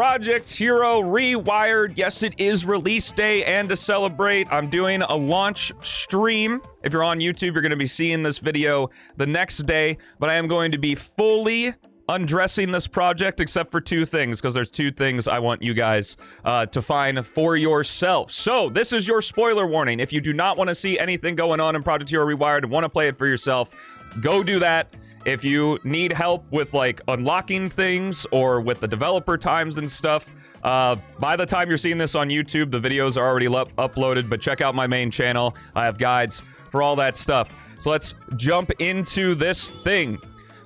Project Hero Rewired. Yes, it is release day, and to celebrate, I'm doing a launch stream. If you're on YouTube, you're going to be seeing this video the next day, but I am going to be fully undressing this project except for two things, because there's two things I want you guys to find for yourself. So this is your spoiler warning. If you do not want to see anything going on in Project Hero Rewired and want to play it for yourself, go do that. If you need help with like unlocking things or with the developer times and stuff, by the time you're seeing this on YouTube, the videos are already uploaded, but check out my main channel. I have guides for all that stuff. So let's jump into this thing.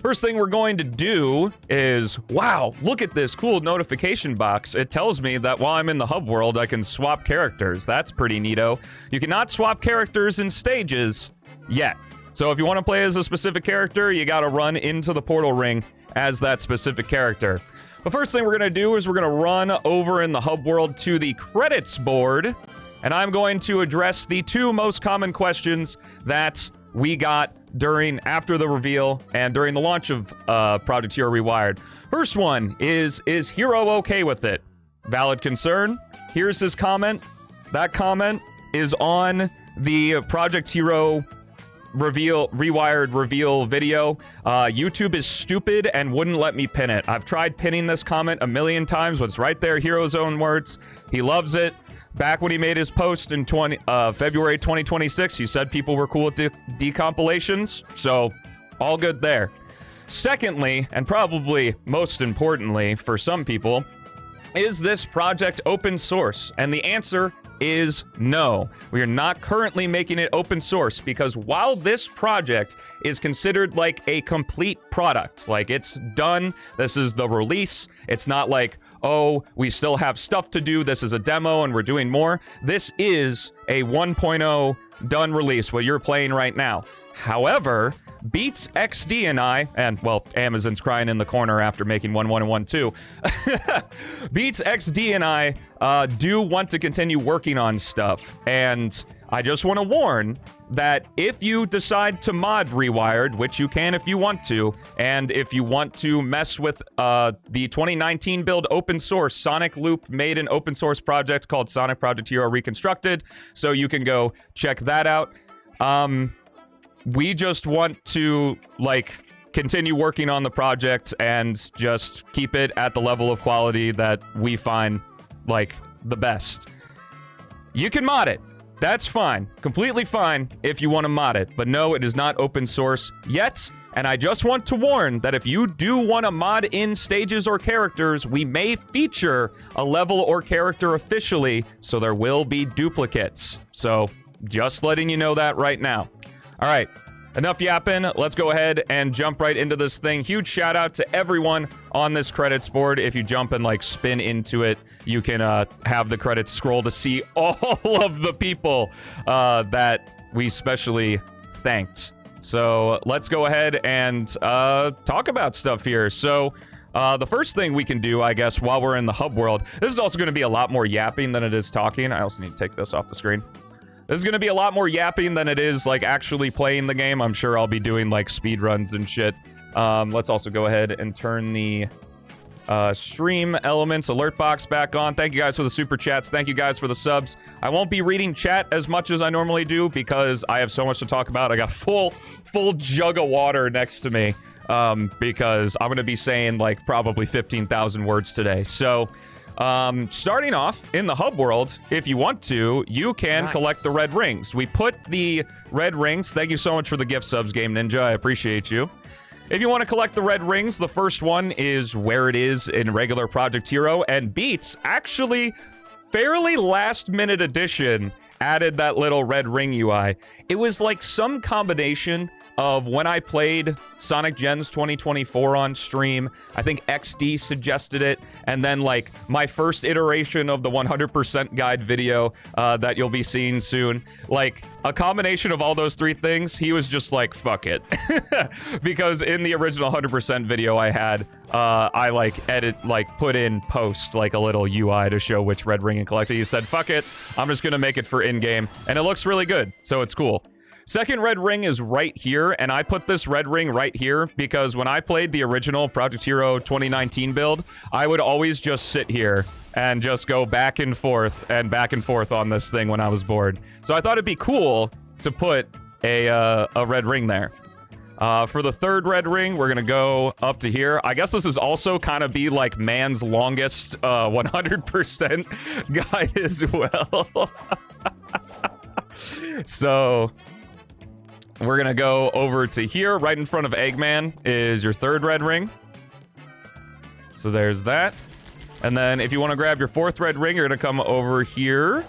First thing we're going to do is, wow, look at this cool notification box. It tells me that while I'm in the hub world, I can swap characters. That's pretty neato. You cannot swap characters in stages yet. So if you want to play as a specific character, you got to run into the portal ring as that specific character. The first thing we're going to do is we're going to run over in the hub world to the credits board, and I'm going to address the two most common questions that we got after the reveal and during the launch of Project Hero Rewired. First one is Hero okay with it? Valid concern. Here's his comment. That comment is on the Project Hero Rewired reveal video. YouTube is stupid and wouldn't let me pin it. I've tried pinning this comment a million times, but it's right there, Hero's own words. He loves it. Back when he made his post in February 2026, he said people were cool with decompilations, so all good there. Secondly, and probably most importantly for some people, is this project open source? And the answer is no. We are not currently making it open source because while this project is considered like a complete product, like it's done, this is the release, it's not like, oh, we still have stuff to do, this is a demo and we're doing more. This is a 1.0 done release, what you're playing right now. However, Beats XD and I, and well, Amazon's crying in the corner after making 1.1 and 1.2. Beats XD and I do want to continue working on stuff, and I just want to warn that if you decide to mod Rewired, which you can if you want to, and if you want to mess with the 2019 build open source, Sonic Loop made an open source project called Sonic Project Hero Reconstructed, so you can go check that out. We just want to, like, continue working on the project and just keep it at the level of quality that we find, like, the best. You can mod it. That's fine. Completely fine if you want to mod it. But no, it is not open source yet. And I just want to warn that if you do want to mod in stages or characters, we may feature a level or character officially, so there will be duplicates. So, just letting you know that right now. All right, enough yapping. Let's go ahead and jump right into this thing. Huge shout out to everyone on this credits board. If you jump and like spin into it, you can have the credits scroll to see all of the people that we specially thanked. So let's go ahead and talk about stuff here. So the first thing we can do, I guess, while we're in the hub world, this is also going to be a lot more yapping than it is talking. I also need to take this off the screen. This is going to be a lot more yapping than it is, like, actually playing the game. I'm sure I'll be doing, like, speed runs and shit. Let's also go ahead and turn the stream elements alert box back on. Thank you guys for the super chats. Thank you guys for the subs. I won't be reading chat as much as I normally do because I have so much to talk about. I got a full jug of water next to me because I'm going to be saying, like, probably 15,000 words today. So starting off in the hub world, if you want to, you can collect the red rings. We put the red rings. Thank you so much for the gift subs, Game Ninja. I appreciate you. If you want to collect the red rings, the first one is where it is in regular Project Hero, and Beats actually fairly last minute addition added that little red ring UI. It was like some combination of when I played Sonic Gens 2024 on stream, I think XD suggested it, and then like my first iteration of the 100% guide video that you'll be seeing soon. Like a combination of all those three things, he was just like, fuck it. Because in the original 100% video I had, I put in post like a little UI to show which red ring and collected. He said, fuck it, I'm just gonna make it for in-game, and it looks really good, so it's cool. Second red ring is right here, and I put this red ring right here because when I played the original Project Hero 2019 build, I would always just sit here and just go back and forth on this thing when I was bored. So I thought it'd be cool to put a red ring there. For the third red ring, we're gonna go up to here. I guess this is also kind of be like man's longest 100% guide as well. So we're gonna go over to here. Right in front of Eggman is your third red ring. So there's that. And then if you want to grab your fourth red ring, you're gonna come over here.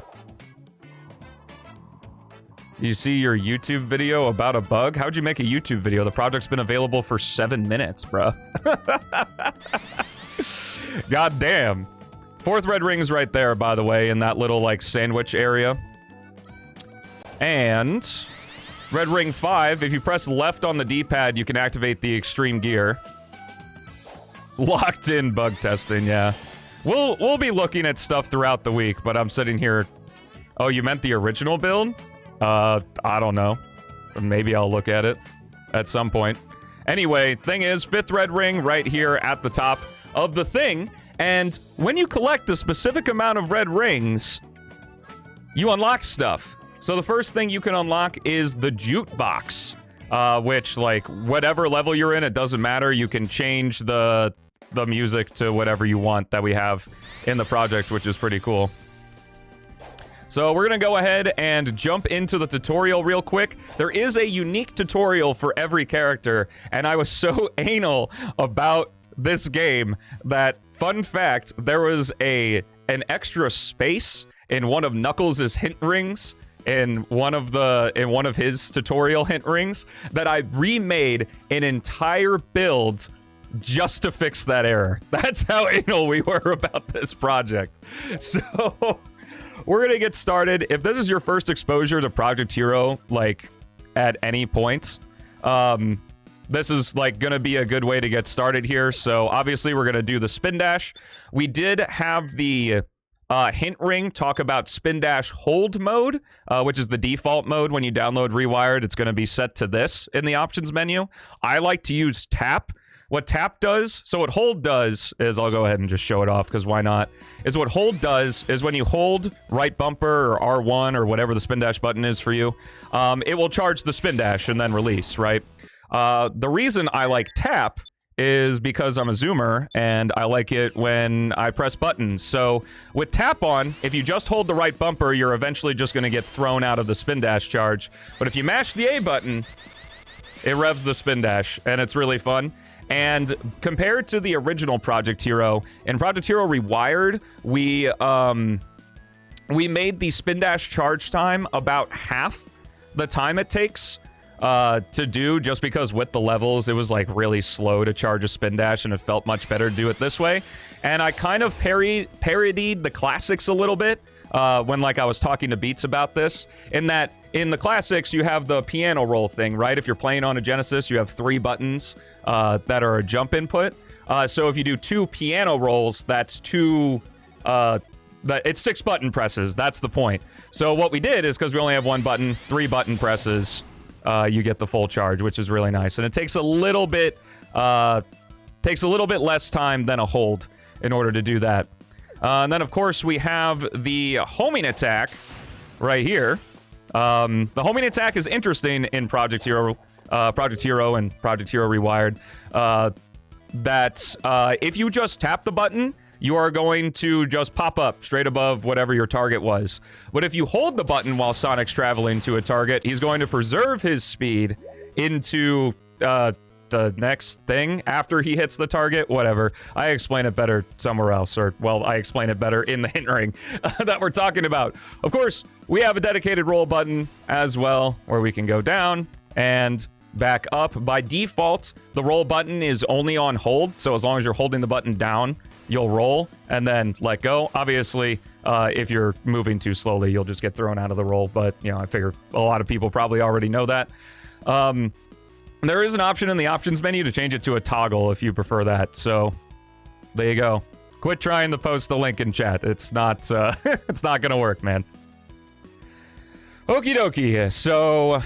You see your YouTube video about a bug? How'd you make a YouTube video? The project's been available for 7 minutes, bruh. God damn. Fourth red ring is right there, by the way, in that little, like, sandwich area. And red ring 5, if you press left on the D-pad, you can activate the extreme gear. Locked in bug testing, yeah. We'll be looking at stuff throughout the week, but I'm sitting here. Oh, you meant the original build? I don't know. Maybe I'll look at it at some point. Anyway, thing is, fifth red ring right here at the top of the thing, and when you collect a specific amount of red rings, you unlock stuff. So the first thing you can unlock is the jukebox, which, like, whatever level you're in, it doesn't matter. You can change the music to whatever you want that we have in the project, which is pretty cool. So we're gonna go ahead and jump into the tutorial real quick. There is a unique tutorial for every character, and I was so anal about this game that, fun fact, there was an extra space in one of Knuckles' hint rings in one of his tutorial hint rings that I remade an entire build just to fix that error. That's how anal we were about this project. So we're gonna get started. If this is your first exposure to Project Hero, like, at any point, this is, like, gonna be a good way to get started here. So obviously we're gonna do the spin dash. We did have the hint ring talk about spin dash hold mode, which is the default mode when you download Rewired. It's going to be set to this in the options menu. I like to use tap. What tap does, so what hold does is, I'll go ahead and just show it off because why not, is what hold does is when you hold right bumper or R1 or whatever the spin dash button is for you, it will charge the spin dash and then release, right? The reason I like tap is because I'm a zoomer and I like it when I press buttons. So with tap on, if you just hold the right bumper, you're eventually just going to get thrown out of the spin dash charge. But if you mash the A button, it revs the spin dash, and it's really fun. And compared to the original Project Hero, in Project Hero Rewired, we made the spin dash charge time about half the time it takes to do, just because with the levels, it was, like, really slow to charge a spin dash, and it felt much better to do it this way. And I kind of parodied the classics a little bit when, like, I was talking to Beats about this, in that in the classics, you have the piano roll thing, right? If you're playing on a Genesis, you have 3 buttons that are a jump input. So if you do 2 piano rolls, that's 2... it's 6 button presses. That's the point. So what we did is, because we only have 1 button, 3 button presses, you get the full charge, which is really nice. And it takes a little bit less time than a hold in order to do that. And then, of course, we have the homing attack right here. The homing attack is interesting in Project Hero and Project Hero Rewired. If you just tap the button, you are going to just pop up straight above whatever your target was. But if you hold the button while Sonic's traveling to a target, he's going to preserve his speed into the next thing after he hits the target, whatever. I explain it better somewhere else, or, well, I explain it better in the hint ring that we're talking about. Of course, we have a dedicated roll button as well, where we can go down and back up. By default, the roll button is only on hold, so as long as you're holding the button down, you'll roll and then let go. Obviously, if you're moving too slowly, you'll just get thrown out of the roll, but, you know, I figure a lot of people probably already know that. There is an option in the options menu to change it to a toggle if you prefer that, so there you go. Quit trying to post a link in chat. It's not, it's not gonna work, man. Okie dokie. So,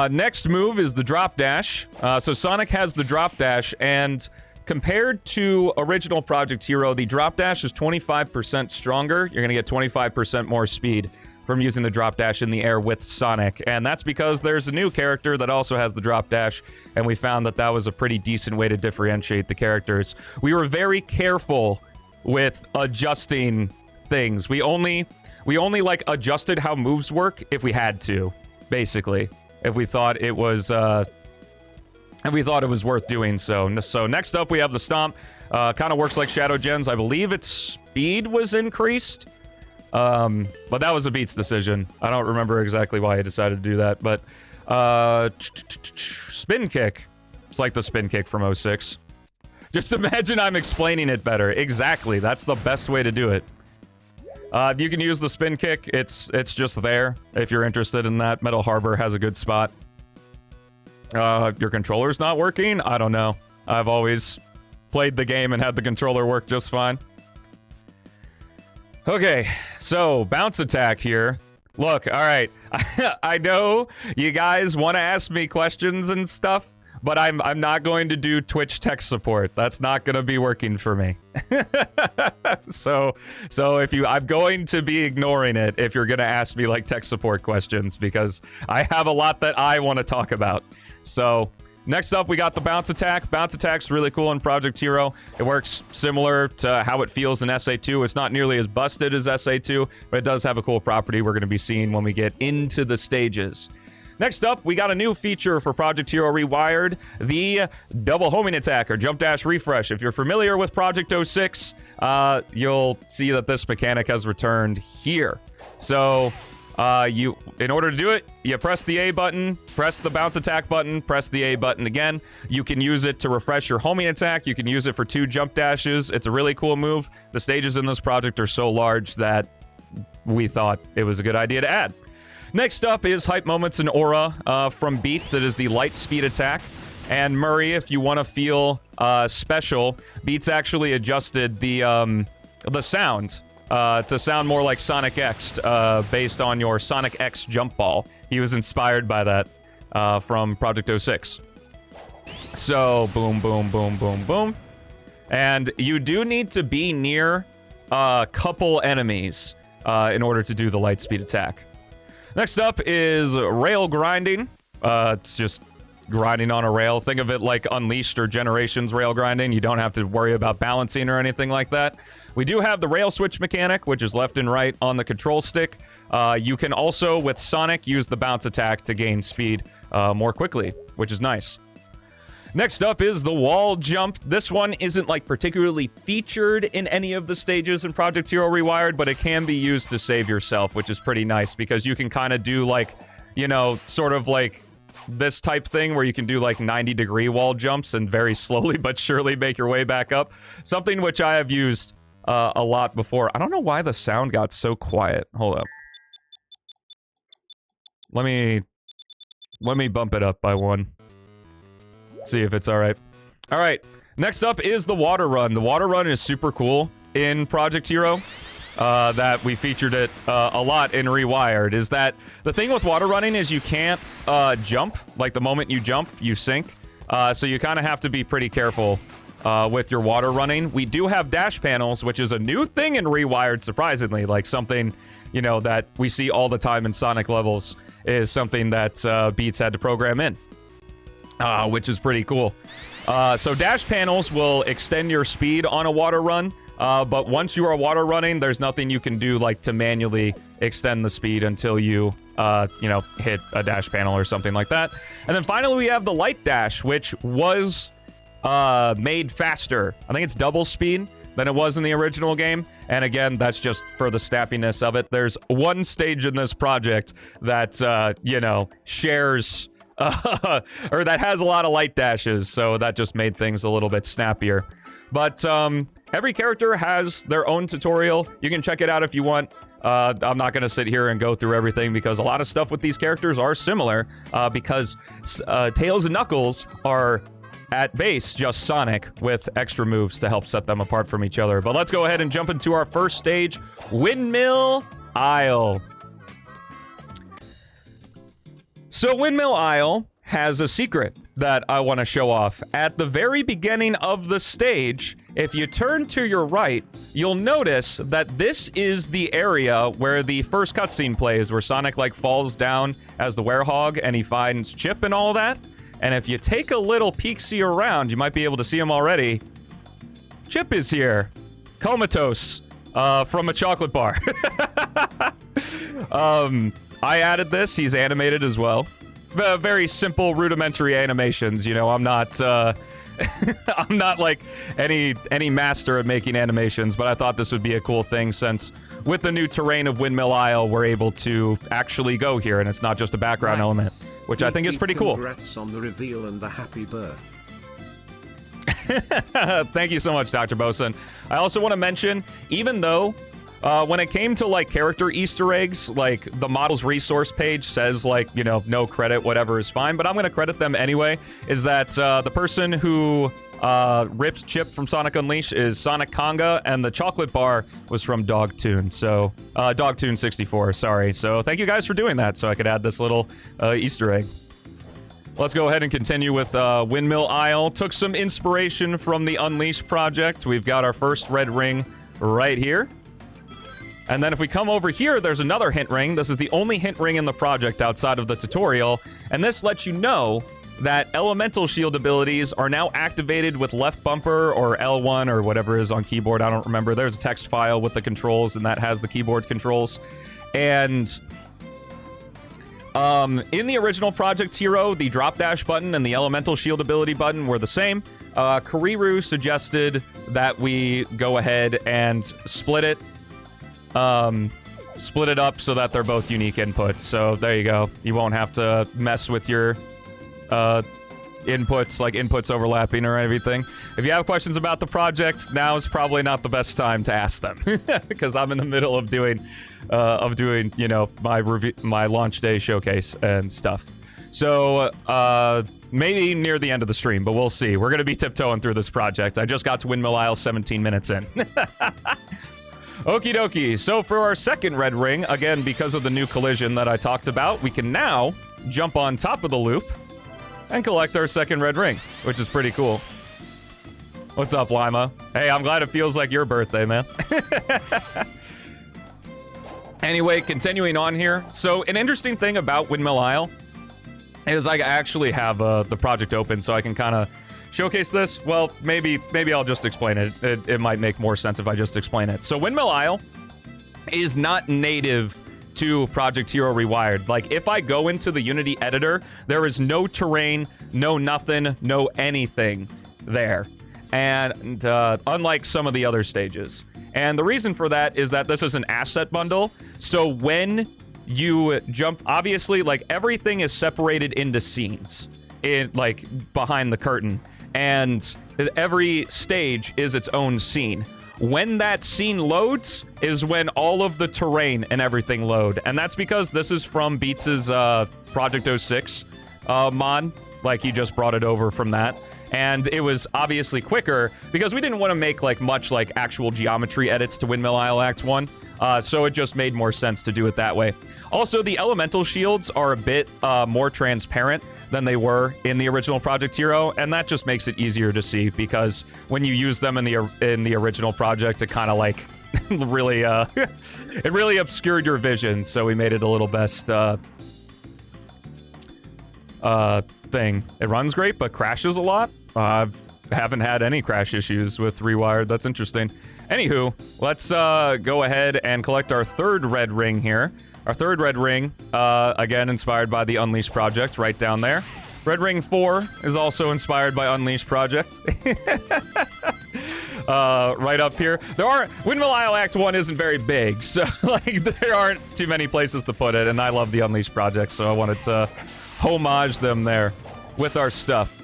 next move is the drop dash. So Sonic has the drop dash, and compared to original Project Hero, the drop dash is 25% stronger. You're gonna get 25% more speed from using the drop dash in the air with Sonic, and that's because there's a new character that also has the drop dash, and we found that that was a pretty decent way to differentiate the characters. We were very careful with adjusting things. We only like adjusted how moves work if we had to, basically. If we thought it was worth doing so. So next up we have the Stomp. Kind of works like Shadow Gens. I believe its speed was increased. But that was a Beats decision. I don't remember exactly why he decided to do that, but Spin Kick. It's like the Spin Kick from 06. Just imagine I'm explaining it better. Exactly, that's the best way to do it. You can use the Spin Kick. It's just there if you're interested in that. Metal Harbor has a good spot. Your controller's not working? I don't know. I've always played the game and had the controller work just fine. Okay, so bounce attack here. Look, all right. I know you guys want to ask me questions and stuff, but I'm not going to do Twitch tech support. That's not going to be working for me. So if I'm going to be ignoring it if you're going to ask me like tech support questions, because I have a lot that I want to talk about. So next up, we got the bounce attack. Bounce attack's really cool in Project Hero. It works similar to how it feels in SA2. It's not nearly as busted as SA2, but it does have a cool property we're going to be seeing when we get into the stages. Next up, we got a new feature for Project Hero Rewired, the double homing attack, or jump dash refresh. If you're familiar with Project 06, you'll see that this mechanic has returned here. So, in order to do it, you press the A button, press the bounce attack button, press the A button again. You can use it to refresh your homing attack. You can use it for 2 jump dashes. It's a really cool move. The stages in this project are so large that we thought it was a good idea to add. Next up is Hype Moments and Aura from Beats. It is the light speed attack. And Murray, if you want to feel special, Beats actually adjusted the sound to sound more like Sonic X based on your Sonic X jump ball. He was inspired by that from Project 06. So, boom, boom, boom, boom, boom. And you do need to be near a couple enemies in order to do the light speed attack. Next up is rail grinding. It's just grinding on a rail. Think of it like Unleashed or Generations rail grinding. You don't have to worry about balancing or anything like that. We do have the rail switch mechanic, which is left and right on the control stick. You can also, with Sonic, use the bounce attack to gain speed more quickly, which is nice. Next up is the wall jump. This one isn't like particularly featured in any of the stages in Project Hero Rewired, but it can be used to save yourself, which is pretty nice because you can kind of do like, you know, sort of like this type thing where you can do like 90-degree wall jumps and very slowly but surely make your way back up. Something which I have used a lot before. I don't know why the sound got so quiet. Hold up. Let me bump it up by 1. See if it's alright. Alright, next up is the water run. The water run is super cool in Project Hero. That we featured it a lot in Rewired. Is that the thing with water running is you can't jump. Like the moment you jump, you sink. So you kind of have to be pretty careful with your water running. We do have dash panels, which is a new thing in Rewired, surprisingly. Like something, you know, that we see all the time in Sonic levels is something that Beats had to program in. Which is pretty cool. So dash panels will extend your speed on a water run, but once you are water running, there's nothing you can do like to manually extend the speed until you, you know, hit a dash panel or something like that. And then finally we have the light dash, which was made faster. I think it's double speed than it was in the original game. And again, that's just for the snappiness of it. There's one stage in this project that, you know, shares... or that has a lot of light dashes, so that just made things a little bit snappier. But every character has their own tutorial. You can check it out if you want. I'm not going to sit here and go through everything because a lot of stuff with these characters are similar because Tails and Knuckles are at base just Sonic with extra moves to help set them apart from each other. But let's go ahead and jump into our first stage, Windmill Isle. So Windmill Isle has a secret that I want to show off. At the very beginning of the stage, if you turn to your right, you'll notice that this is the area where the first cutscene plays, where Sonic like falls down as the werehog and he finds Chip and all that. And if you take a little peek-see around, you might be able to see him already. Chip is here, comatose, from a chocolate bar. I added this. He's animated as well. Very simple, rudimentary animations. You know, I'm not, I'm not like any master at making animations, but I thought this would be a cool thing since with the new terrain of Windmill Isle, we're able to actually go here, and it's not just a background element, which I think is pretty cool. Congrats on the reveal and the happy birth. Thank you so much, Dr. Bosun. I also want to mention, even though when it came to like character Easter eggs, like the model's resource page says like, you know, no credit, whatever is fine, but I'm going to credit them anyway, is that the person who rips Chip from Sonic Unleashed is Sonic Conga, and the chocolate bar was from Dogtoon. So, Dogtoon 64, sorry. So thank you guys for doing that so I could add this little Easter egg. Let's go ahead and continue with Windmill Isle. Took some inspiration from the Unleashed project. We've got our first red ring right here. And then if we come over here, there's another hint ring. This is the only hint ring in the project outside of the tutorial. And this lets you know that elemental shield abilities are now activated with left bumper or L1 or whatever is on keyboard. I don't remember. There's a text file with the controls, and that has the keyboard controls. And in the original Project Hero, the drop dash button and the elemental shield ability button were the same. Kuriru suggested that we go ahead and split it up so that they're both unique inputs. So there you go. You won't have to mess with your inputs, like inputs overlapping or anything. If you have questions about the project, now is probably not the best time to ask them because I'm in the middle of doing, you know, my launch day showcase and stuff. So, maybe near the end of the stream, but we'll see. We're gonna be tiptoeing through this project. I just got to Windmill Isle 17 minutes in. Okie dokie. So for our second red ring, again, because of the new collision that I talked about, we can now jump on top of the loop and collect our second red ring, which is pretty cool. What's up, Lima? Hey, I'm glad it feels like your birthday, man. Anyway, continuing on here. So an interesting thing about Windmill Isle is I actually have the project open so I can kind of showcase this. Well, maybe I'll just explain it. It might make more sense if I just explain it. So Windmill Isle is not native to Project Hero Rewired. Like, if I go into the Unity editor, there is no terrain, no nothing, no anything there. And unlike some of the other stages. And the reason for that is that this is an asset bundle. So when you jump, obviously, like, everything is separated into scenes, like, behind the curtain. And every stage is its own scene. When that scene loads is when all of the terrain and everything load. And that's because this is from Beats' Project 06 mod. Like, he just brought it over from that. And it was obviously quicker because we didn't want to make like much like actual geometry edits to Windmill Isle Act 1. So it just made more sense to do it that way. Also, the elemental shields are a bit more transparent than they were in the original Project Hero, and that just makes it easier to see because when you use them in the original project, it kind of like really it really obscured your vision. So we made it a little best thing. It runs great, but crashes a lot. Haven't had any crash issues with Rewired. That's interesting. Anywho, let's go ahead and collect our third red ring here. Our third red ring, again, inspired by the Unleashed project, right down there. Red ring 4 is also inspired by Unleashed project. Right up here. Windmill Isle Act 1 isn't very big, so like there aren't too many places to put it, and I love the Unleashed project, so I wanted to homage them there with our stuff.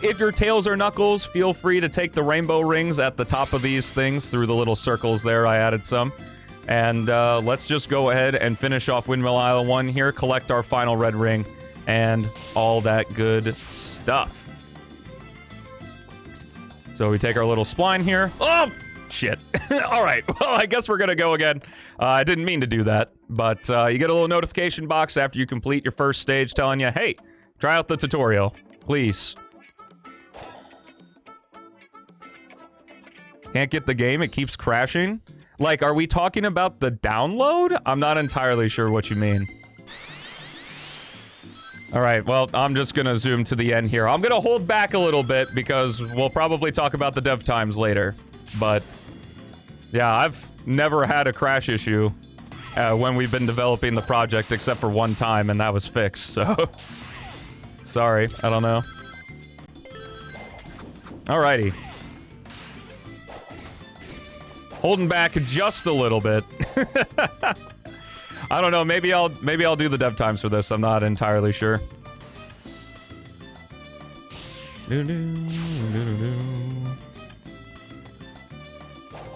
If your Tails or Knuckles, feel free to take the rainbow rings at the top of these things through the little circles there. I added some. And let's just go ahead and finish off Windmill Isle 1 here, collect our final red ring, and all that good stuff. So we take our little spline here. Oh! shit. All right, well, I guess we're gonna go again. I didn't mean to do that, but you get a little notification box after you complete your first stage telling you, hey, try out the tutorial, please. Can't get the game, it keeps crashing. Like, are we talking about the download? I'm not entirely sure what you mean. All right, well, I'm just gonna zoom to the end here. I'm gonna hold back a little bit because we'll probably talk about the dev times later. But, yeah, I've never had a crash issue when we've been developing the project except for one time, and that was fixed, so... Sorry, I don't know. Alrighty. Holding back just a little bit. I don't know, maybe I'll do the dev times for this, I'm not entirely sure.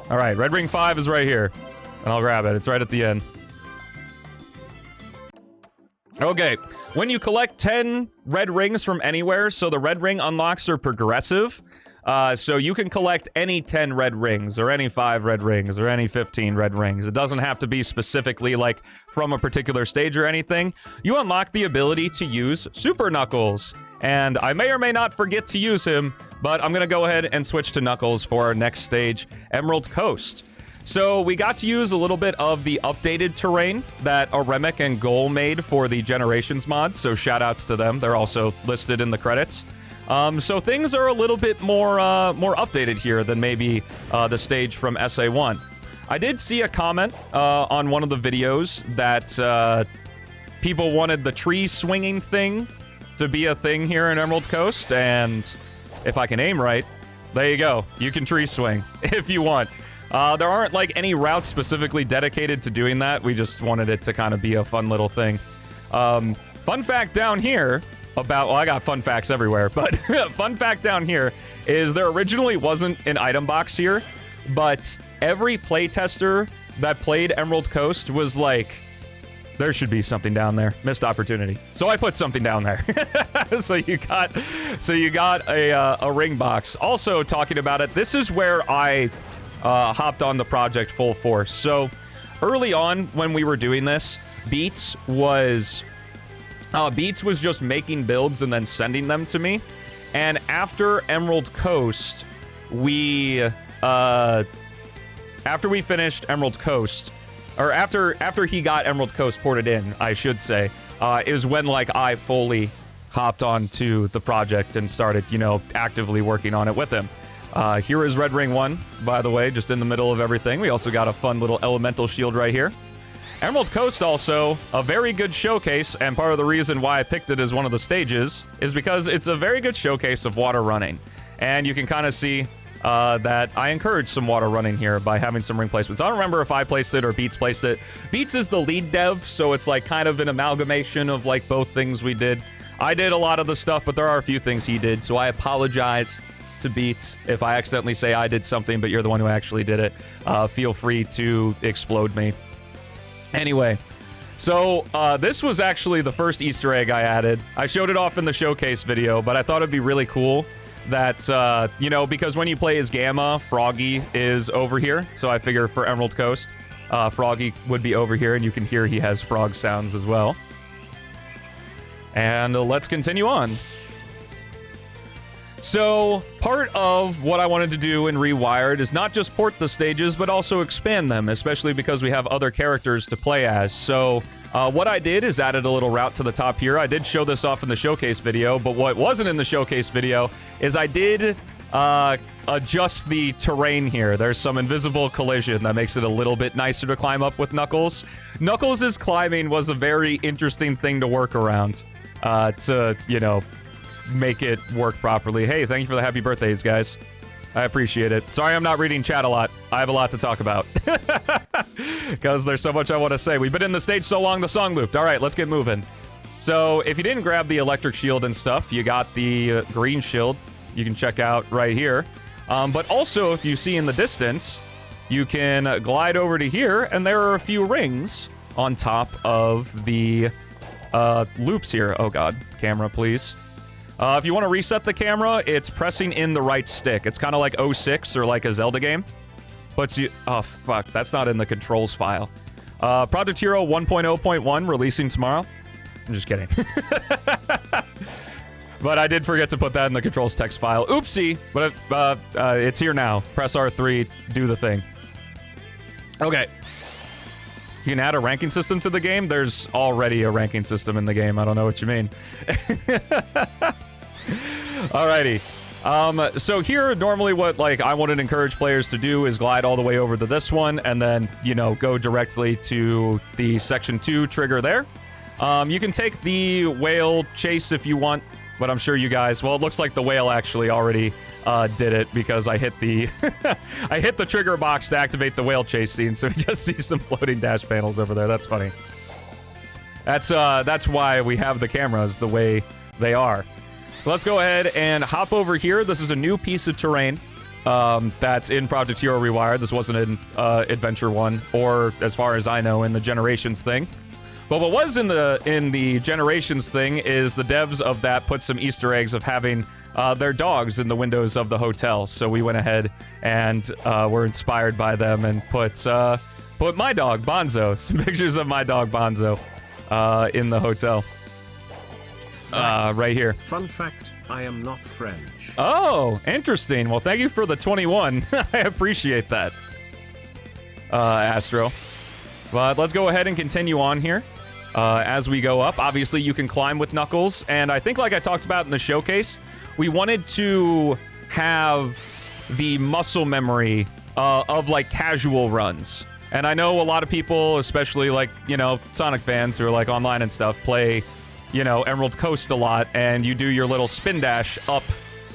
Alright, Red Ring 5 is right here. And I'll grab it, it's right at the end. Okay, when you collect 10 red rings from anywhere, so the red ring unlocks are progressive. So you can collect any 10 red rings, or any 5 red rings, or any 15 red rings. It doesn't have to be specifically, like, from a particular stage or anything. You unlock the ability to use Super Knuckles. And I may or may not forget to use him, but I'm gonna go ahead and switch to Knuckles for our next stage, Emerald Coast. So we got to use a little bit of the updated terrain that Aremic and Goal made for the Generations mod, so shoutouts to them. They're also listed in the credits. So things are a little bit more updated here than maybe the stage from SA1. I did see a comment on one of the videos that people wanted the tree swinging thing to be a thing here in Emerald Coast, and if I can aim right, there you go. You can tree swing if you want. There aren't like any routes specifically dedicated to doing that. We just wanted it to kind of be a fun little thing. Fun fact down here about, well, I got fun facts everywhere, but fun fact down here is there originally wasn't an item box here, but every playtester that played Emerald Coast was like, there should be something down there. Missed opportunity. So I put something down there. so you got a ring box. Also talking about it, this is where I hopped on the project full force. So early on when we were doing this, Beats was just making builds and then sending them to me. And after Emerald Coast, after we finished Emerald Coast, or after he got Emerald Coast ported in, I should say, is when like I fully hopped onto the project and started, you know, actively working on it with him. Here is Red Ring 1, by the way, just in the middle of everything. We also got a fun little elemental shield right here. Emerald Coast also, a very good showcase, and part of the reason why I picked it as one of the stages is because it's a very good showcase of water running. And you can kind of see that I encourage some water running here by having some ring placements. I don't remember if I placed it or Beats placed it. Beats is the lead dev, so it's like kind of an amalgamation of like both things we did. I did a lot of the stuff, but there are a few things he did, so I apologize to Beats if I accidentally say I did something, but you're the one who actually did it. Feel free to explode me. Anyway, so this was actually the first Easter egg I added. I showed it off in the showcase video, but I thought it'd be really cool that, you know, because when you play as Gamma, Froggy is over here. So I figure for Emerald Coast, Froggy would be over here, and you can hear he has frog sounds as well. And let's continue on. So, part of what I wanted to do in Rewired is not just port the stages, but also expand them, especially because we have other characters to play as. So, what I did is added a little route to the top here. I did show this off in the showcase video, but what wasn't in the showcase video is I did adjust the terrain here. There's some invisible collision that makes it a little bit nicer to climb up with Knuckles. Knuckles' climbing was a very interesting thing to work around, to, you know, make it work properly. Hey, thank you for the happy birthdays, guys. I appreciate it. Sorry I'm not reading chat a lot. I have a lot to talk about. Because there's so much I want to say. We've been in the stage so long, the song looped. All right, let's get moving. So, if you didn't grab the electric shield and stuff, you got the green shield. You can check out right here. But also, if you see in the distance, you can glide over to here, and there are a few rings on top of the loops here. Oh god, camera, please. If you want to reset the camera, it's pressing in the right stick. It's kind of like 06 or like a Zelda game. puts you... Oh, fuck. That's not in the controls file. Project Hero 1.0.1 releasing tomorrow. I'm just kidding. But I did forget to put that in the controls text file. Oopsie. But it's here now. Press R3. Do the thing. Okay. You can add a ranking system to the game? There's already a ranking system in the game. I don't know what you mean. Alrighty. So here, normally what, like, I wanted to encourage players to do is glide all the way over to this one, and then, you know, go directly to the Section 2 trigger there. You can take the whale chase if you want, but I'm sure you guys... Well, it looks like the whale actually already did it, because I hit the... I hit the trigger box to activate the whale chase scene, so we just see some floating dash panels over there. That's funny. That's why we have the cameras the way they are. So let's go ahead and hop over here. This is a new piece of terrain that's in Project Hero Rewired. This wasn't in Adventure 1, or as far as I know, in the Generations thing. But what was in the Generations thing is the devs of that put some Easter eggs of having their dogs in the windows of the hotel. So we went ahead and were inspired by them and put my dog, Bonzo, some pictures of my dog, Bonzo, in the hotel. Right here. Fun fact, I am not French. Oh, interesting. Well, thank you for the 21. I appreciate that, Astro. But let's go ahead and continue on here. As we go up, obviously you can climb with Knuckles, and I think, like I talked about in the showcase, we wanted to have the muscle memory of, like, casual runs. And I know a lot of people, especially, like, you know, Sonic fans who are, like, online and stuff, play... you know, Emerald Coast a lot, and you do your little spin dash up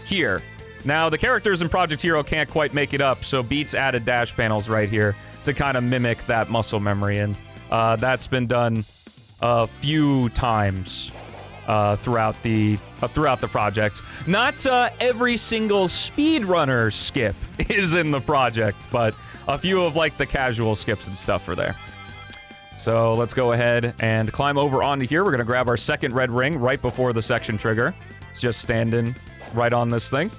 here. Now, the characters in Project Hero can't quite make it up, so Beats added dash panels right here to kind of mimic that muscle memory, and that's been done a few times throughout the project. Not every single speedrunner skip is in the project, but a few of, like, the casual skips and stuff are there. So let's go ahead and climb over onto here. We're going to grab our second red ring right before the section trigger. It's just standing right on this thing.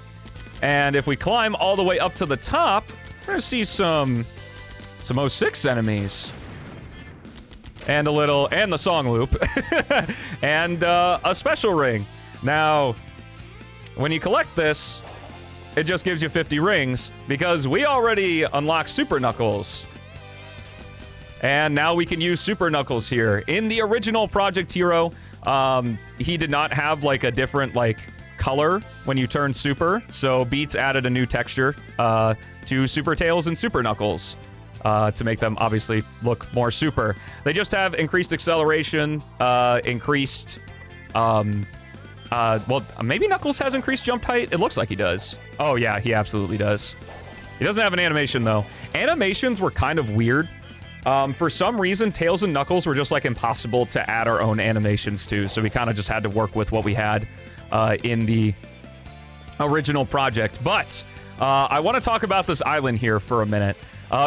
And if we climb all the way up to the top, we're going to see some 06 enemies. And the song loop. And a special ring. Now, when you collect this, it just gives you 50 rings, because we already unlocked Super Knuckles. And now we can use Super Knuckles here. In the original Project Hero, he did not have, like, a different, like, color when you turn Super. So Beats added a new texture to Super Tails and Super Knuckles to make them, obviously, look more super. They just have increased acceleration, increased... well, maybe Knuckles has increased jump height? It looks like he does. Oh, yeah, he absolutely does. He doesn't have an animation, though. Animations were kind of weird. For some reason, Tails and Knuckles were just, like, impossible to add our own animations to, so we kind of just had to work with what we had in the original project. But I want to talk about this island here for a minute,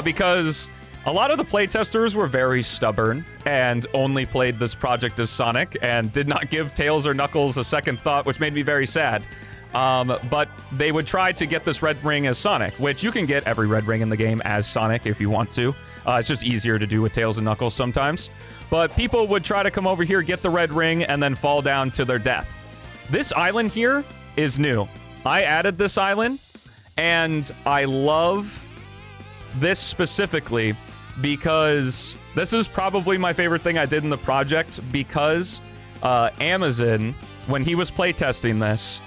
because a lot of the playtesters were very stubborn and only played this project as Sonic and did not give Tails or Knuckles a second thought, which made me very sad. But they would try to get this red ring as Sonic, which you can get every red ring in the game as Sonic if you want to. It's just easier to do with Tails and Knuckles sometimes. But people would try to come over here, get the red ring, and then fall down to their death. This island here is new. I added this island, and I love this specifically because this is probably my favorite thing I did in the project, because Amazon, when he was playtesting this,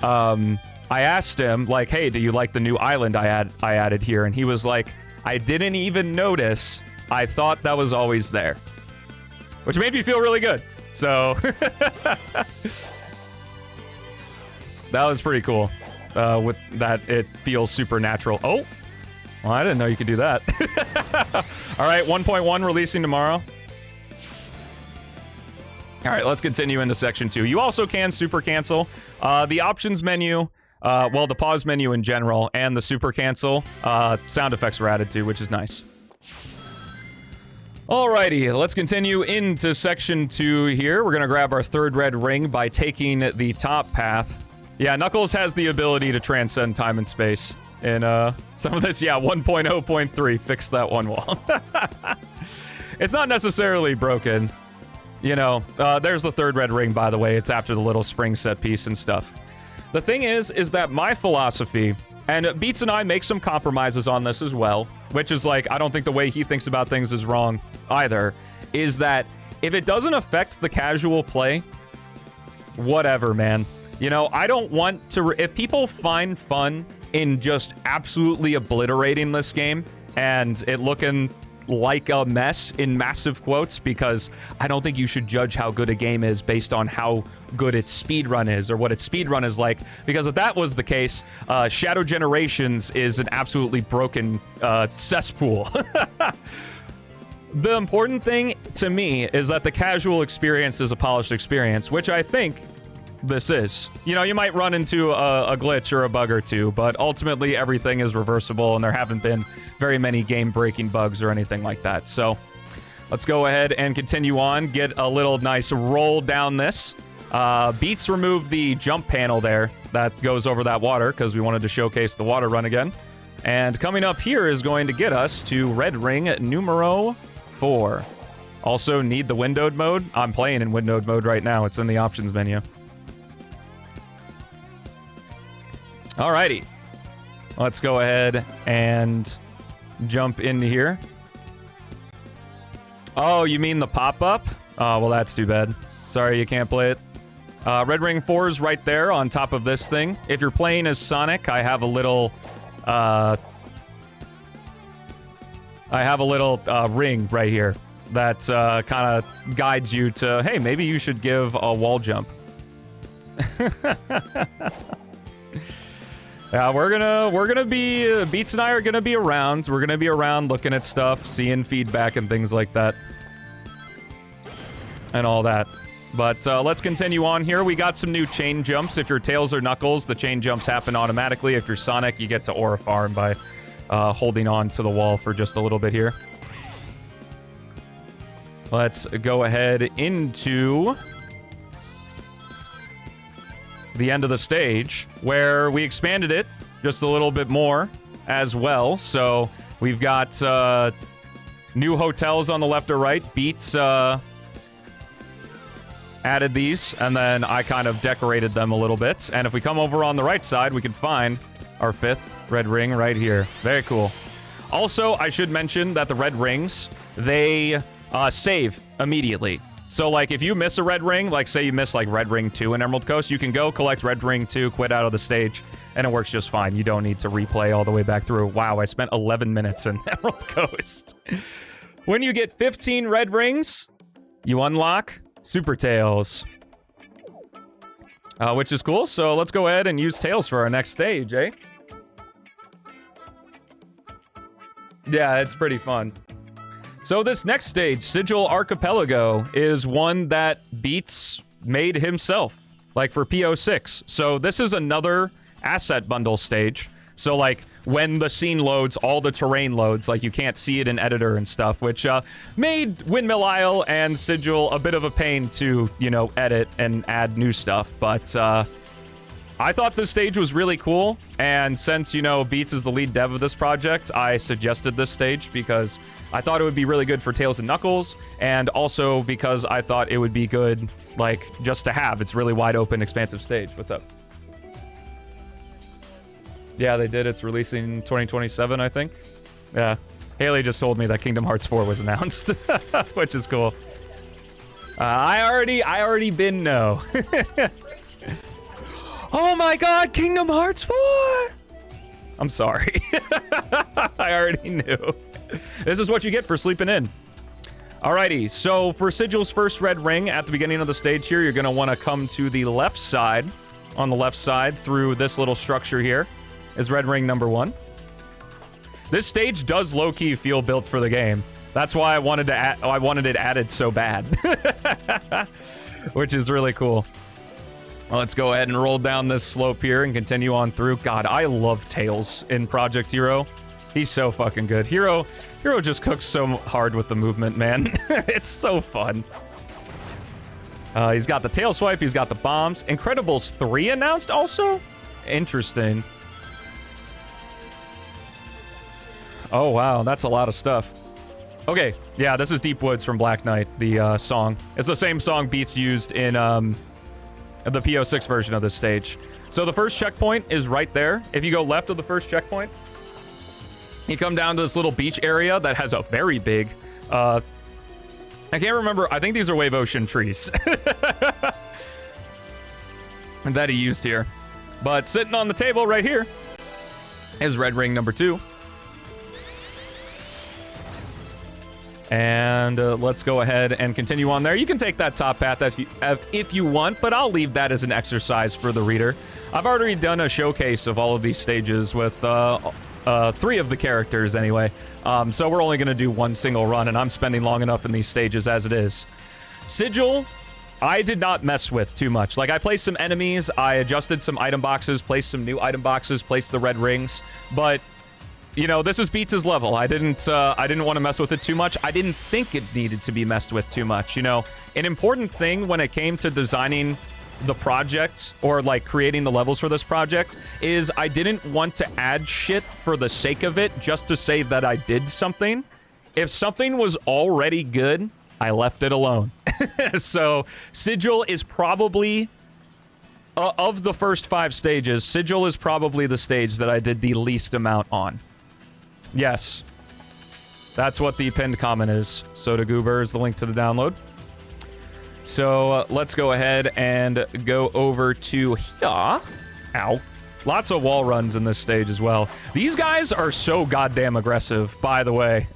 I asked him, like, hey, do you like the new island I added here? And he was like, I didn't even notice. I thought that was always there. Which made me feel really good. So, that was pretty cool. With that, it feels supernatural. Oh, well, I didn't know you could do that. All right, 1.1 releasing tomorrow. All right, let's continue into Section 2. You also can super cancel. The options menu, well, the pause menu in general, and the super cancel, sound effects were added to, which is nice. Alrighty, let's continue into Section 2 here. We're gonna grab our third red ring by taking the top path. Yeah, Knuckles has the ability to transcend time and space in some of this. Yeah, 1.0.3 fixed that one wall. It's not necessarily broken. You know, there's the third red ring, by the way. It's after the little spring set piece and stuff. The thing is that my philosophy, and Beats and I make some compromises on this as well, which is like, I don't think the way he thinks about things is wrong either, is that if it doesn't affect the casual play, whatever, man. You know, I don't want to, if people find fun in just absolutely obliterating this game and it looking like a mess in massive quotes, because I don't think you should judge how good a game is based on how good its speedrun is or what its speedrun is like, because if that was the case, Shadow Generations is an absolutely broken cesspool. The important thing to me is that the casual experience is a polished experience, which I think this is. You know, you might run into a glitch or a bug or two, but ultimately everything is reversible and there haven't been very many game-breaking bugs or anything like that. So let's go ahead and continue on, get a little nice roll down this. Beats removed the jump panel there that goes over that water because we wanted to showcase the water run again. And coming up here is going to get us to red ring numero 4. Also need the windowed mode. I'm playing in windowed mode right now. It's in the options menu. Alrighty, let's go ahead and jump in here. Oh, you mean the pop-up? Oh, well, that's too bad. Sorry, you can't play it. Red Ring 4 is right there on top of this thing. If you're playing as Sonic, I have a little ring right here that kind of guides you to, hey, maybe you should give a wall jump. Yeah, we're gonna be, Beats and I are gonna be around. We're gonna be around looking at stuff, seeing feedback and things like that. And all that. But let's continue on here. We got some new chain jumps. If you're Tails or Knuckles, the chain jumps happen automatically. If you're Sonic, you get to Aura Farm by holding on to the wall for just a little bit here. Let's go ahead into the end of the stage, where we expanded it just a little bit more as well. So we've got new hotels on the left or right. Beats added these, and then I kind of decorated them a little bit. And if we come over on the right side, we can find our 5th red ring right here. Very cool. Also, I should mention that the red rings, they save immediately. So, like, if you miss a red ring, like, say you miss, like, red ring 2 in Emerald Coast, you can go collect red ring 2, quit out of the stage, and it works just fine. You don't need to replay all the way back through. Wow, I spent 11 minutes in Emerald Coast. When you get 15 red rings, you unlock Super Tails. Which is cool, so let's go ahead and use Tails for our next stage, eh? Yeah, it's pretty fun. So this next stage, Sigil Archipelago, is one that Beats made himself, like for PO6. So this is another asset bundle stage. So like when the scene loads, all the terrain loads, like you can't see it in editor and stuff, which made Windmill Isle and Sigil a bit of a pain to, you know, edit and add new stuff. But I thought this stage was really cool, and since, you know, Beats is the lead dev of this project, I suggested this stage because I thought it would be really good for Tails and Knuckles, and also because I thought it would be good, like, just to have. It's really wide open, expansive stage. What's up? Yeah, they did. It's releasing 2027, I think. Yeah. Haley just told me that Kingdom Hearts 4 was announced, which is cool. I already been no. Oh my god, Kingdom Hearts 4! I'm sorry. I already knew. This is what you get for sleeping in. Alrighty, so for Sigil's first red ring at the beginning of the stage here, you're gonna wanna come to the left side. On the left side, through this little structure here, is red ring number 1. This stage does low-key feel built for the game. That's why I wanted it added so bad. Which is really cool. Well, let's go ahead and roll down this slope here and continue on through. God, I love Tails in Project Hero. He's so fucking good. Hero just cooks so hard with the movement, man. It's so fun. He's got the tail swipe. He's got the bombs. Incredibles 3 announced also? Interesting. Oh, wow. That's a lot of stuff. Okay. Yeah, this is Deep Woods from Black Knight, the song. It's the same song Beats used in the PO6 version of this stage. So the first checkpoint is right there. If you go left of the first checkpoint, you come down to this little beach area that has a very big, I can't remember. I think these are Wave Ocean trees that he used here. But sitting on the table right here is red ring number 2. And let's go ahead and continue on there. You can take that top path if you want, but I'll leave that as an exercise for the reader. I've already done a showcase of all of these stages with 3 of the characters anyway. So we're only going to do one single run, and I'm spending long enough in these stages as it is. Sigil, I did not mess with too much. Like, I placed some enemies, I adjusted some item boxes, placed some new item boxes, placed the red rings, but you know, this is Beats' level. I didn't want to mess with it too much. I didn't think it needed to be messed with too much. You know, an important thing when it came to designing the project or like creating the levels for this project is I didn't want to add shit for the sake of it just to say that I did something. If something was already good, I left it alone. So Sigil is probably, of the first 5 stages, Sigil is probably the stage that I did the least amount on. Yes. That's what the pinned comment is. Soda Goober is the link to the download. So let's go ahead and go over to here. Ow. Lots of wall runs in this stage as well. These guys are so goddamn aggressive, by the way.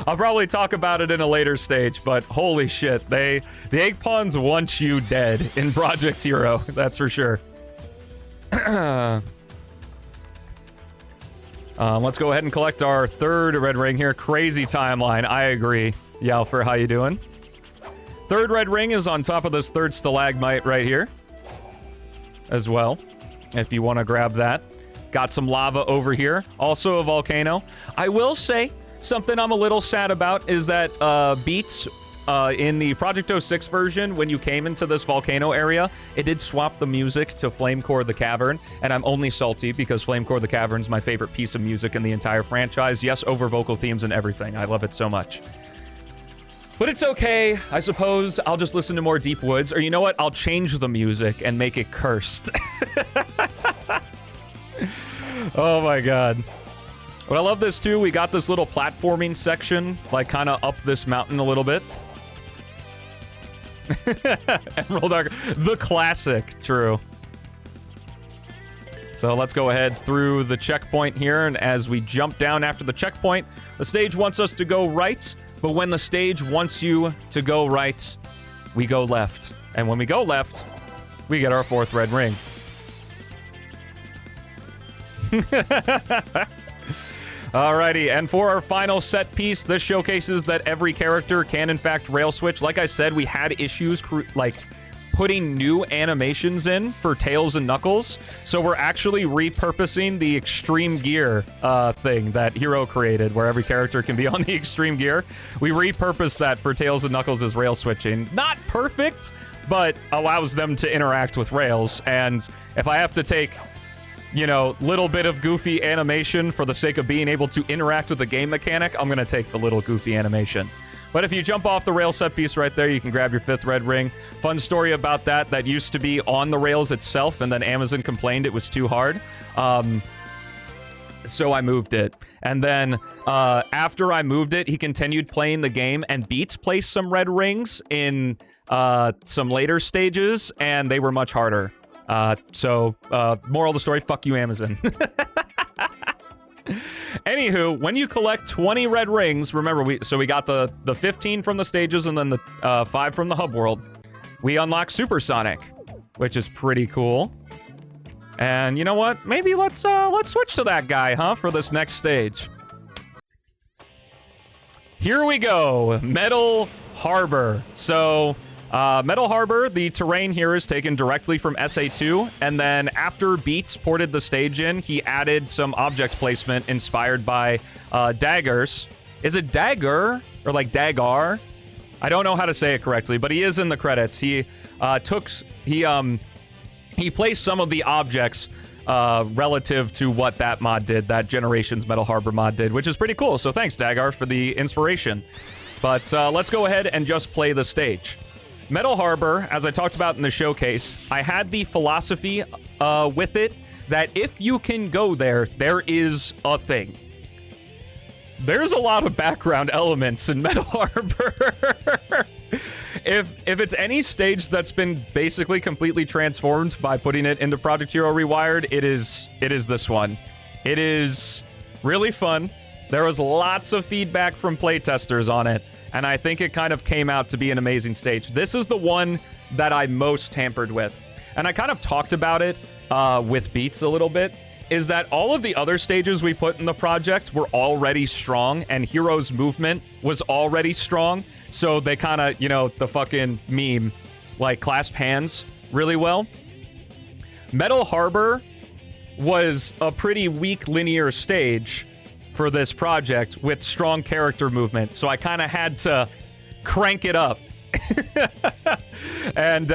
I'll probably talk about it in a later stage, but holy shit, the egg pawns want you dead in Project Hero, that's for sure. Let's go ahead and collect our 3rd red ring here. Crazy timeline, I agree. Yalfer, how you doing? 3rd red ring is on top of this 3rd stalagmite right here as well, if you want to grab that. Got some lava over here, also a volcano. I will say, something I'm a little sad about is that Beats, in the Project 06 version, when you came into this volcano area, it did swap the music to Flamecore the Cavern, and I'm only salty because Flamecore the Cavern is my favorite piece of music in the entire franchise. Yes, over vocal themes and everything. I love it so much. But it's okay, I suppose. I'll just listen to more Deep Woods, or you know what? I'll change the music and make it cursed. Oh my god. But I love this too. We got this little platforming section, like kind of up this mountain a little bit. Emerald Arc, the classic, true. So let's go ahead through the checkpoint here, and as we jump down after the checkpoint, the stage wants us to go right, but when the stage wants you to go right, we go left. And when we go left, we get our 4th red ring. Alrighty, and for our final set piece, this showcases that every character can in fact rail switch. Like I said, we had issues like putting new animations in for Tails and Knuckles, so we're actually repurposing the extreme gear thing that Hero created, where every character can be on the extreme gear. We repurposed that for Tails and Knuckles as rail switching. Not perfect, but allows them to interact with rails, and if I have to take, you know, little bit of goofy animation for the sake of being able to interact with the game mechanic, I'm gonna take the little goofy animation. But if you jump off the rail set piece right there, you can grab your 5th red ring. Fun story about that, that used to be on the rails itself, and then Amazon complained it was too hard. So I moved it. And then after I moved it, he continued playing the game, and Beats placed some red rings in some later stages, and they were much harder. Moral of the story, fuck you, Amazon. Anywho, when you collect 20 red rings, remember, we got the 15 from the stages and then the 5 from the hub world. We unlock Supersonic, which is pretty cool. And you know what? Maybe let's switch to that guy, huh, for this next stage. Here we go, Metal Harbor. So, Metal Harbor, the terrain here is taken directly from SA2, and then after Beats ported the stage in, he added some object placement inspired by daggers. Is it dagger? Or like dagar? I don't know how to say it correctly, but he is in the credits. He placed some of the objects relative to what that mod did, that Generations Metal Harbor mod did, which is pretty cool. So thanks, Dagar, for the inspiration. But let's go ahead and just play the stage. Metal Harbor, as I talked about in the showcase, I had the philosophy with it that if you can go there, there is a thing. There's a lot of background elements in Metal Harbor. If it's any stage that's been basically completely transformed by putting it into Project Hero Rewired, it is this one. It is really fun. There was lots of feedback from playtesters on it, and I think it kind of came out to be an amazing stage. This is the one that I most tampered with, and I kind of talked about it with Beats a little bit, is that all of the other stages we put in the project were already strong, and Hero's movement was already strong, so they kind of, you know, the fucking meme, like, clasp hands really well. Metal Harbor was a pretty weak linear stage for this project with strong character movement, so I kind of had to crank it up and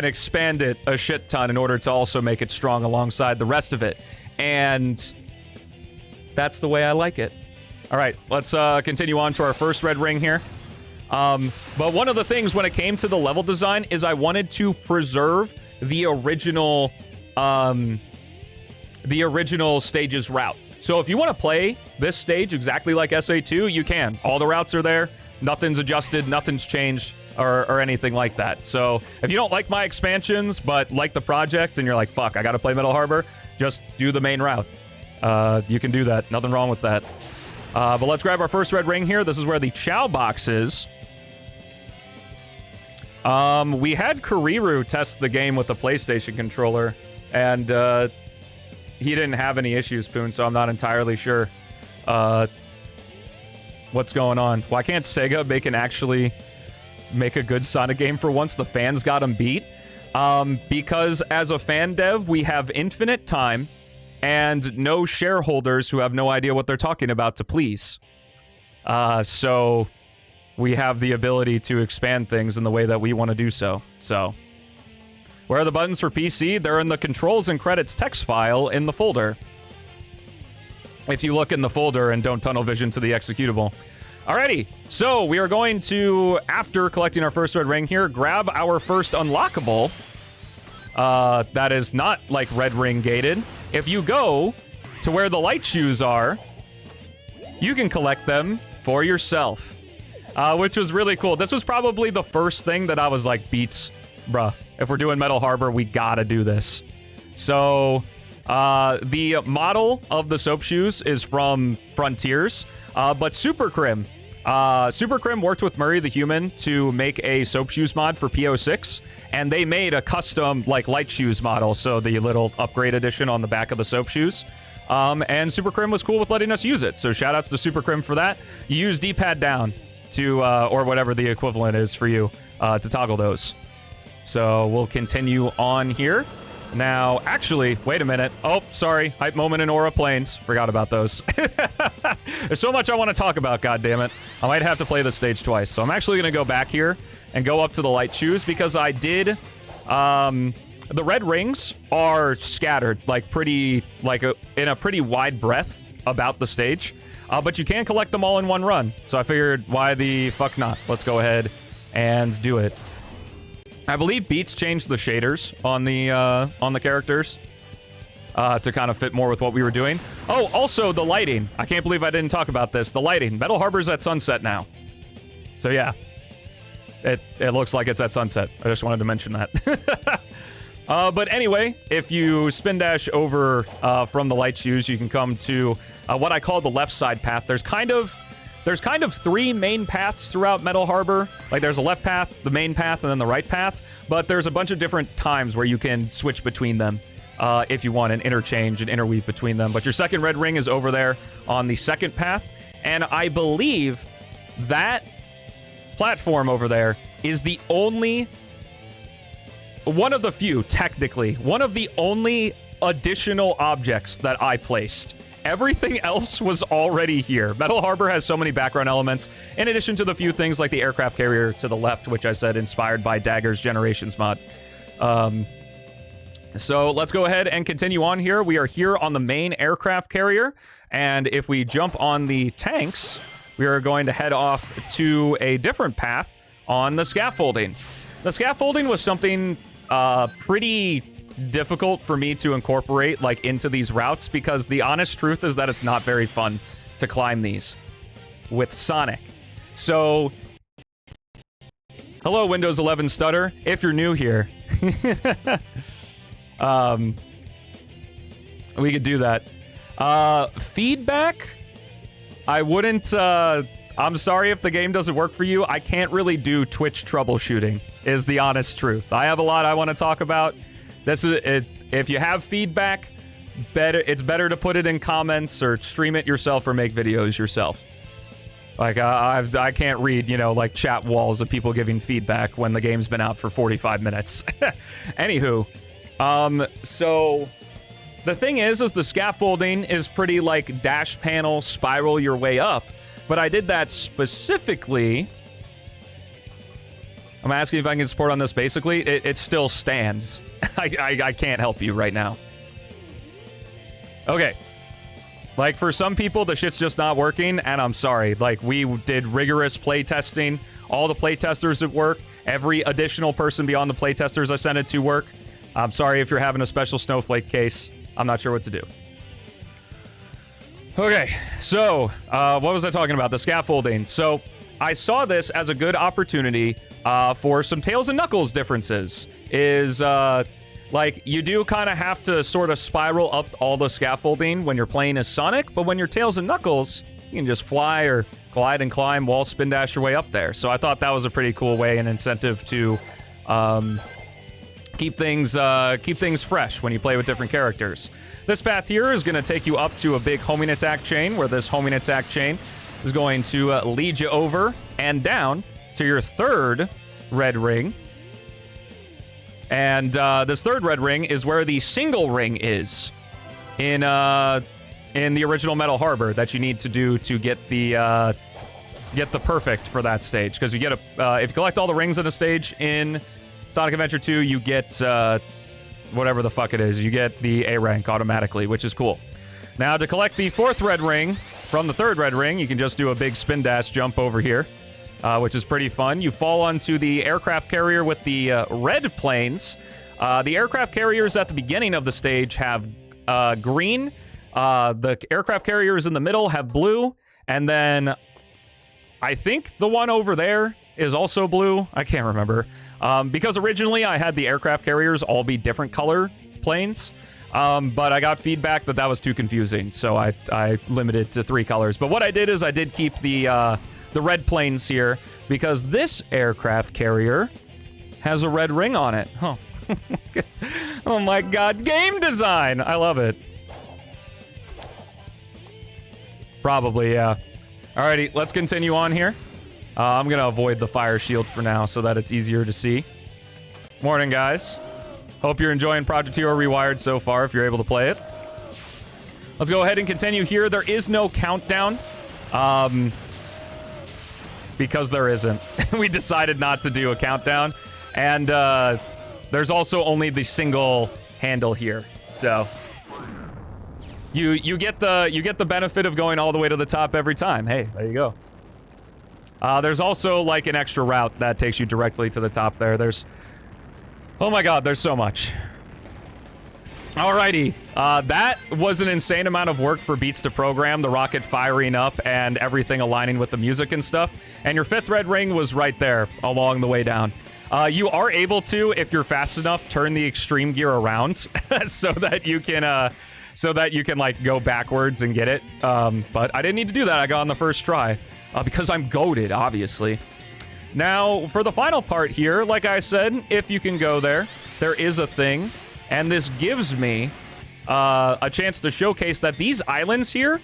expand it a shit ton in order to also make it strong alongside the rest of it. And that's the way I like it. All right, let's continue on to our first red ring here. But one of the things when it came to the level design is I wanted to preserve the original stage's route. So if you want to play this stage exactly like SA2, you can. All the routes are there. Nothing's adjusted. Nothing's changed or anything like that. So if you don't like my expansions but like the project and you're like, fuck, I got to play Metal Harbor, just do the main route. You can do that. Nothing wrong with that. But let's grab our first red ring here. This is where the Chow box is. We had Kuriru test the game with the PlayStation controller, and he didn't have any issues, Poon, so I'm not entirely sure what's going on. Why can't Sega actually make a good Sonic game for once? The fans got him beat. Because as a fan dev, we have infinite time and no shareholders who have no idea what they're talking about to please. So we have the ability to expand things in the way that we want to do so. So, where are the buttons for PC? They're in the controls and credits text file in the folder. If you look in the folder and don't tunnel vision to the executable. Alrighty, so we are going to, after collecting our first red ring here, grab our first unlockable. That is not like red ring gated. If you go to where the light shoes are, you can collect them for yourself. Which was really cool. This was probably the first thing that I was like, Beats, bruh, if we're doing Metal Harbor, we gotta do this. So, the model of the soap shoes is from Frontiers, but Super Crim worked with Murray the Human to make a soap shoes mod for PO6, and they made a custom, like, light shoes model, so the little upgrade edition on the back of the soap shoes. And Super Crim was cool with letting us use it, so shoutouts to Super Crim for that. You use D-pad down to, or whatever the equivalent is for you, to toggle those. So we'll continue on here. Now, actually, wait a minute. Oh, sorry. Hype moment in Aura Plains. Forgot about those. There's so much I want to talk about, goddammit. I might have to play this stage twice. So I'm actually going to go back here and go up to the light shoes because I did... the red rings are scattered, like, pretty... like, in a pretty wide breadth about the stage. But you can collect them all in one run. So I figured, why the fuck not? Let's go ahead and do it. I believe Beats changed the shaders on the characters to kind of fit more with what we were doing. Oh, also the lighting. I can't believe I didn't talk about this. The lighting. Metal Harbor's at sunset now. So yeah, it looks like it's at sunset. I just wanted to mention that. But anyway, if you spin dash over from the light shoes, you can come to what I call the left side path. There's kind of three main paths throughout Metal Harbor. Like, there's a left path, the main path, and then the right path. But there's a bunch of different times where you can switch between them if you want, and interchange and interweave between them. But your second red ring is over there on the second path. And I believe that platform over there is the only... one of the few, technically, one of the only additional objects that I placed. Everything else was already here. Metal Harbor has so many background elements, in addition to the few things like the aircraft carrier to the left, which I said inspired by Dagger's Generations mod. So let's go ahead and continue on here. We are here on the main aircraft carrier, and if we jump on the tanks, we are going to head off to a different path on the scaffolding. The scaffolding was something pretty difficult for me to incorporate like into these routes, because the honest truth is that it's not very fun to climb these with Sonic. So hello, Windows 11 stutter, if you're new here. We could do that. Feedback, I wouldn't I'm sorry if the game doesn't work for you. I can't really do Twitch troubleshooting, is the honest truth. I have a lot I want to talk about. This is it. If you have feedback, it's better to put it in comments or stream it yourself or make videos yourself. Like, I can't read, you know, like chat walls of people giving feedback when the game's been out for 45 minutes. Anywho, so the thing is the scaffolding is pretty like dash panel, spiral your way up. But I did that specifically. I'm asking if I can support on this basically. It still stands. I can't help you right now. Okay. Like, for some people, the shit's just not working, and I'm sorry. Like, we did rigorous playtesting. All the playtesters at work, every additional person beyond the playtesters I sent it to work. I'm sorry if you're having a special snowflake case. I'm not sure what to do. Okay, so, what was I talking about? The scaffolding. So, I saw this as a good opportunity for some Tails and Knuckles differences. Like, you do kind of have to sort of spiral up all the scaffolding when you're playing as Sonic, but when you're Tails and Knuckles, you can just fly or glide and climb, wall spin dash your way up there. So I thought that was a pretty cool way and incentive to keep things fresh when you play with different characters. This path here is going to take you up to a big homing attack chain, where this homing attack chain is going to lead you over and down to your third red ring. And this third red ring is where the single ring is in the original Metal Harbor that you need to do to get the perfect for that stage. Because you get if you collect all the rings in a stage in Sonic Adventure 2, you get whatever the fuck it is. You get the A rank automatically, which is cool. Now, to collect the fourth red ring from the third red ring, you can just do a big spin dash jump over here. Which is pretty fun. You fall onto the aircraft carrier with the red planes. The aircraft carriers at the beginning of the stage have green. The aircraft carriers in the middle have blue. And then I think the one over there is also blue. I can't remember. Because originally I had the aircraft carriers all be different color planes. But I got feedback that was too confusing. So I limited to 3 colors. But what I did is I did keep the red planes here, because this aircraft carrier has a red ring on it. Oh, oh my god, game design! I love it. Probably, yeah. Alrighty, let's continue on here. I'm gonna avoid the fire shield for now so that it's easier to see. Morning, guys. Hope you're enjoying Project Hero Rewired so far, if you're able to play it. Let's go ahead and continue here. There is no countdown. Because there isn't. We decided not to do a countdown. And there's also only the single handle here. So you get the benefit of going all the way to the top every time. Hey, there you go. There's also like an extra route that takes you directly to the top there. Oh my god, there's so much. Alrighty, that was an insane amount of work for Beats to program, the rocket firing up and everything aligning with the music and stuff. And your fifth red ring was right there along the way down. You are able to, if you're fast enough, turn the extreme gear around so that you can like go backwards and get it. But I didn't need to do that. I got on the first try because I'm goated, obviously. Now, for the final part here, like I said, if you can go there, there is a thing. And this gives me a chance to showcase that these islands here,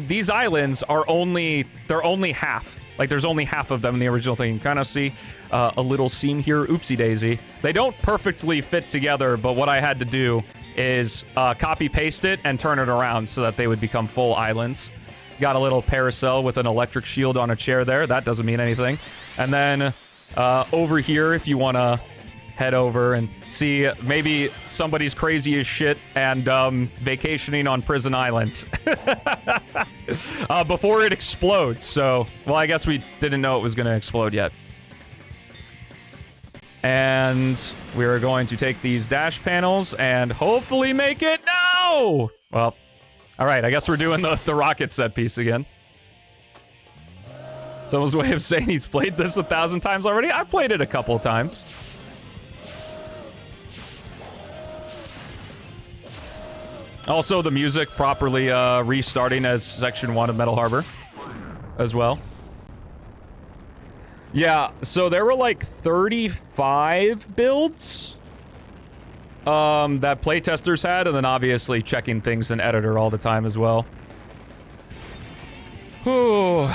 these islands are they're only half. Like, there's only half of them in the original thing. You can kind of see a little seam here. Oopsie daisy. They don't perfectly fit together, but what I had to do is copy paste it and turn it around so that they would become full islands. Got a little parasol with an electric shield on a chair there. That doesn't mean anything. And then over here, if you want to head over and see maybe somebody's crazy as shit and vacationing on Prison Island before it explodes. So, well, I guess we didn't know it was going to explode yet. And we are going to take these dash panels and hopefully make it. No! Well, all right, I guess we're doing the rocket set piece again. Someone's way of saying he's played this 1,000 times already. I've played it a couple of times. Also, the music properly restarting as Section 1 of Metal Harbor as well. Yeah, so there were like 35 builds that playtesters had, and then obviously checking things in editor all the time as well. Whew.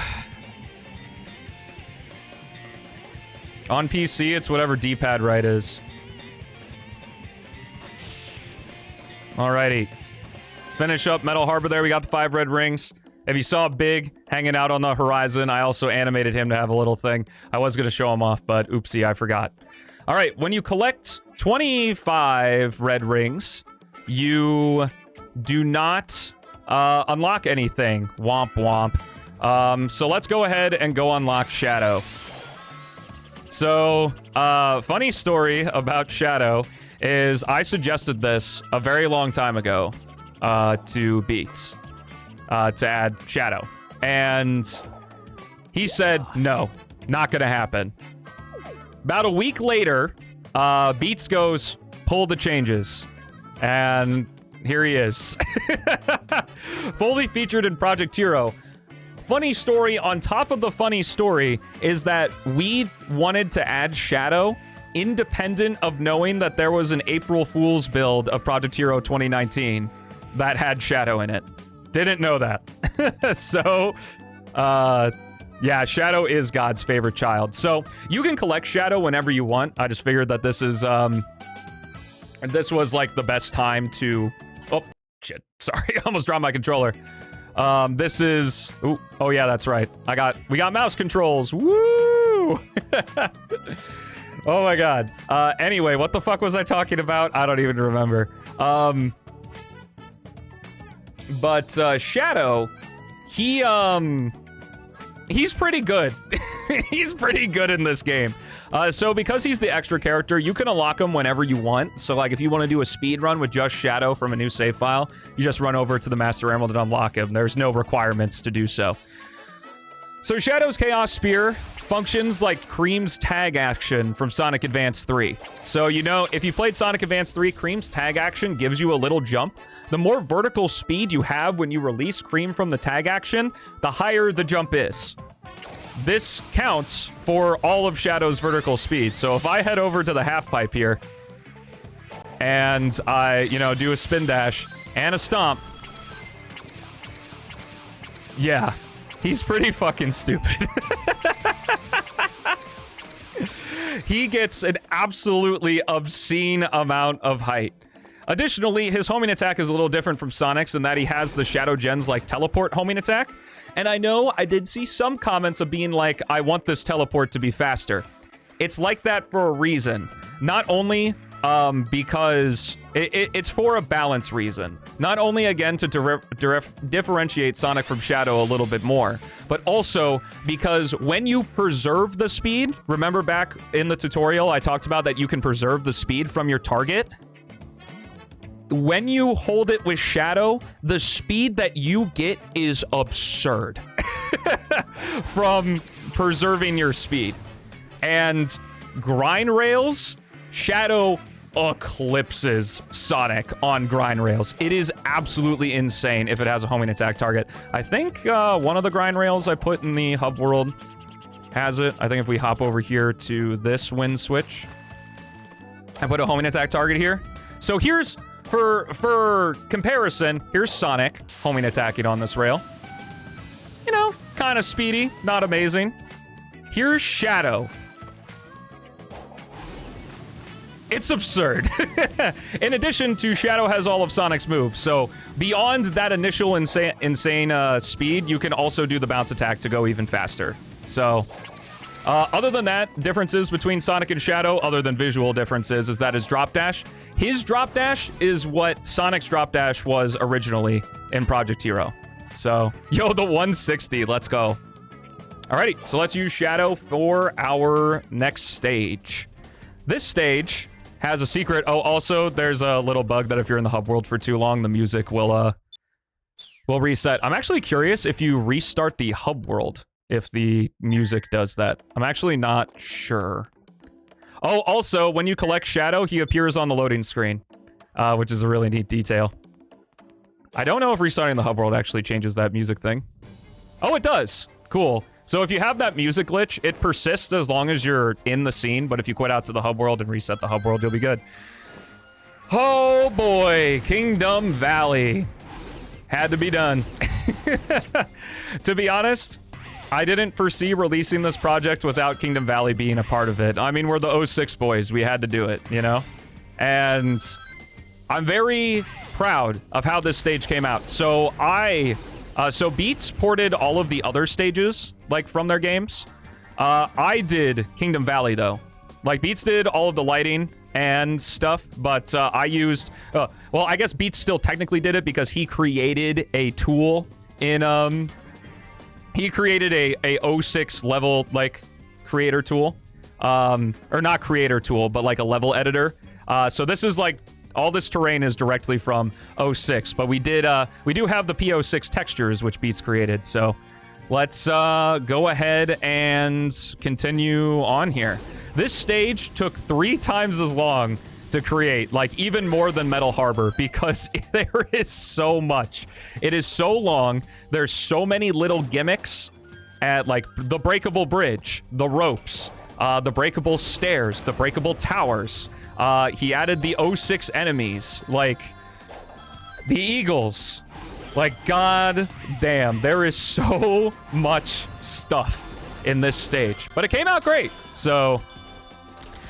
On PC, it's whatever D-pad right is. Alrighty. Let's finish up Metal Harbor there. We got the 5 red rings. If you saw Big hanging out on the horizon, I also animated him to have a little thing. I was going to show him off, but oopsie, I forgot. All right, when you collect 25 red rings, you do not unlock anything. Womp womp. So let's go ahead and go unlock Shadow. So, funny story about Shadow is I suggested this a very long time ago to Beats. To add Shadow. And he said, no, not gonna happen. About a week later, Beats goes, pull the changes. And here he is. Fully featured in Project Hero. Funny story on top of the funny story is that we wanted to add Shadow independent of knowing that there was an April Fool's build of Project Hero 2019 that had Shadow in it. Didn't know that. So, yeah, Shadow is God's favorite child. So, you can collect Shadow whenever you want. I just figured that this is, this was, like, the best time to... Oh, shit. Sorry, I almost dropped my controller. This is... Ooh, oh, yeah, that's right. We got mouse controls. Woo! Oh, my God. Anyway, what the fuck was I talking about? I don't even remember. But Shadow, he's pretty good. He's pretty good in this game. So because he's the extra character, you can unlock him whenever you want. So like if you want to do a speed run with just Shadow from a new save file, you just run over to the Master Emerald and unlock him. There's no requirements to do so. So Shadow's Chaos Spear functions like Cream's tag action from Sonic Advance 3. So, you know, if you played Sonic Advance 3, Cream's tag action gives you a little jump. The more vertical speed you have when you release Cream from the tag action, the higher the jump is. This counts for all of Shadow's vertical speed. So if I head over to the half pipe here and I, you know, do a spin dash and a stomp, yeah, he's pretty fucking stupid. He gets an absolutely obscene amount of height. Additionally, his homing attack is a little different from Sonic's in that he has the Shadow Gen's like teleport homing attack. And I know I did see some comments of being like, I want this teleport to be faster. It's like that for a reason. Not only because it's for a balance reason. Not only, again, to differentiate Sonic from Shadow a little bit more, but also because when you preserve the speed, remember back in the tutorial I talked about that you can preserve the speed from your target? When you hold it with Shadow, the speed that you get is absurd from preserving your speed. And grind rails, Shadow eclipses Sonic on grind rails. It is absolutely insane if it has a homing attack target. I think one of the grind rails I put in the hub world has it. I think if we hop over here to this wind switch, I put a homing attack target here. So here's, for comparison, here's Sonic homing attacking on this rail. You know, kind of speedy, not amazing. Here's Shadow. It's absurd. In addition to Shadow has all of Sonic's moves, so beyond that initial insane speed, you can also do the bounce attack to go even faster. So, Other than that, differences between Sonic and Shadow, other than visual differences, is that his drop dash is what Sonic's drop dash was originally in Project Hero. So, yo, the 160, let's go. Alrighty, so let's use Shadow for our next stage. This stage has a secret. Oh, also, there's a little bug that if you're in the hub world for too long, the music will reset. I'm actually curious if you restart the hub world, if the music does that. I'm actually not sure. Oh, also, when you collect Shadow, he appears on the loading screen, which is a really neat detail. I don't know if restarting the hub world actually changes that music thing. Oh, it does. Cool. So if you have that music glitch, it persists as long as you're in the scene, but if you quit out to the hub world and reset the hub world, you'll be good. Oh boy, Kingdom Valley. Had to be done. To be honest, I didn't foresee releasing this project without Kingdom Valley being a part of it. I mean, we're the 06 boys. We had to do it, you know? And I'm very proud of how this stage came out. So so Beats ported all of the other stages, like, from their games. I did Kingdom Valley, though. Like, Beats did all of the lighting and stuff, but I used... well, I guess Beats still technically did it because he created a tool in... He created a 06 level, like, creator tool. Or not creator tool, but, like, a level editor. So this is, like... All this terrain is directly from 06, but we do have the P06 textures, which Beats created, so let's go ahead and continue on here. This stage took 3 times as long to create, like even more than Metal Harbor, because there is so much. It is so long, there's so many little gimmicks at like the breakable bridge, the ropes, the breakable stairs, the breakable towers. He added the 06 enemies, like the Eagles. Like, god damn, there is so much stuff in this stage. But it came out great. So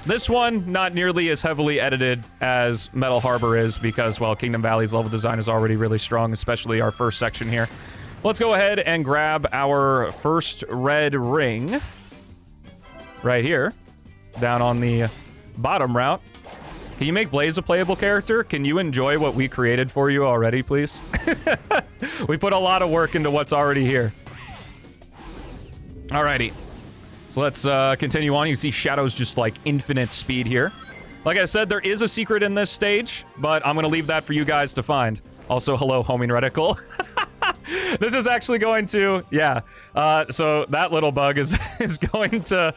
this one, not nearly as heavily edited as Metal Harbor is because, well, Kingdom Valley's level design is already really strong, especially our first section here. Let's go ahead and grab our first red ring right here, down on the bottom route. Can you make Blaze a playable character? Can you enjoy what we created for you already, please? We put a lot of work into what's already here. Alrighty. So let's continue on. You can see Shadow's just like infinite speed here. Like I said, there is a secret in this stage, but I'm gonna leave that for you guys to find. Also, hello, homing reticle. This is actually going to, yeah. So that little bug is going to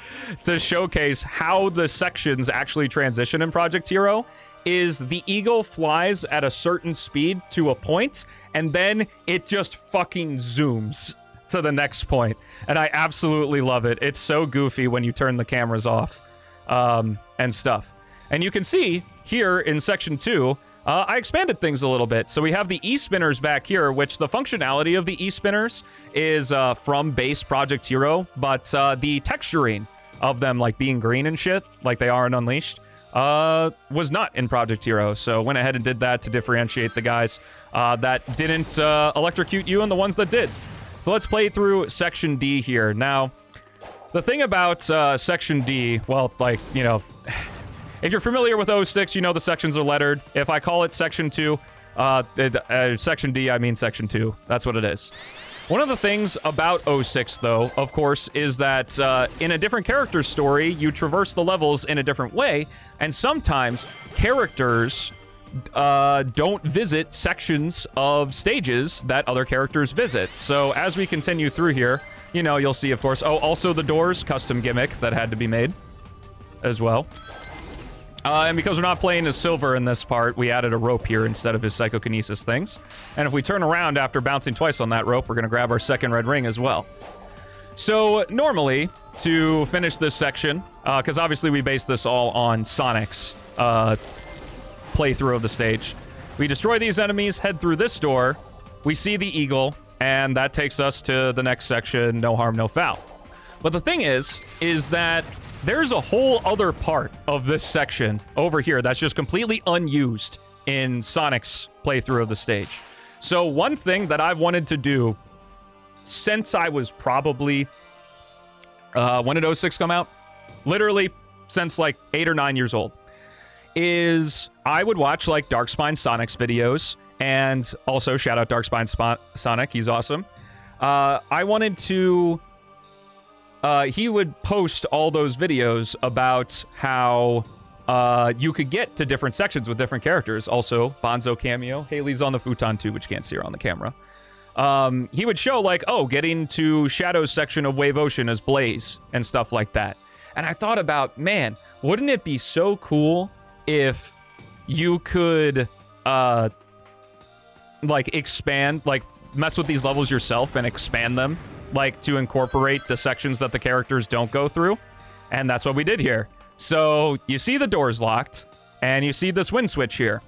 showcase how the sections actually transition in Project Hero. Is the eagle flies at a certain speed to a point, and then it just fucking zooms to the next point. And I absolutely love it. It's so goofy when you turn the cameras off and stuff. And you can see here in Section 2, I expanded things a little bit. So we have the E-spinners back here, which the functionality of the E-spinners is from base Project Hero, but the texturing of them, like being green and shit, like they are in Unleashed, was not in Project Hero. So went ahead and did that to differentiate the guys that didn't electrocute you and the ones that did. So let's play through Section D here. Now, the thing about Section D, well, like, you know... If you're familiar with 06, you know the sections are lettered. If I call it Section 2, Section D, I mean Section 2. That's what it is. One of the things about 06, though, of course, is that in a different character story, you traverse the levels in a different way, and sometimes characters don't visit sections of stages that other characters visit. So as we continue through here, you know, you'll see, of course, oh, also the doors, custom gimmick that had to be made as well. And because we're not playing as Silver in this part, we added a rope here instead of his psychokinesis things. And if we turn around after bouncing twice on that rope, we're going to grab our second red ring as well. So normally, to finish this section, because obviously we base this all on Sonic's playthrough of the stage, we destroy these enemies, head through this door, we see the eagle, and that takes us to the next section, no harm, no foul. But the thing is that there's a whole other part of this section over here that's just completely unused in Sonic's playthrough of the stage. So one thing that I've wanted to do since I was probably When did 06 come out? Literally since like 8 or 9 years old. Is I would watch like Darkspine Sonic's videos, and also shout out Darkspine Sonic, he's awesome. I wanted to, he would post all those videos about how you could get to different sections with different characters. Also, Bonzo cameo. Haley's on the futon too, but you can't see her on the camera. He would show like, oh, getting to Shadow's section of Wave Ocean as Blaze and stuff like that. And I thought about, man, wouldn't it be so cool if you could, like, expand, like, mess with these levels yourself and expand them, like, to incorporate the sections that the characters don't go through? And that's what we did here. So, you see the doors locked, and you see this wind switch here.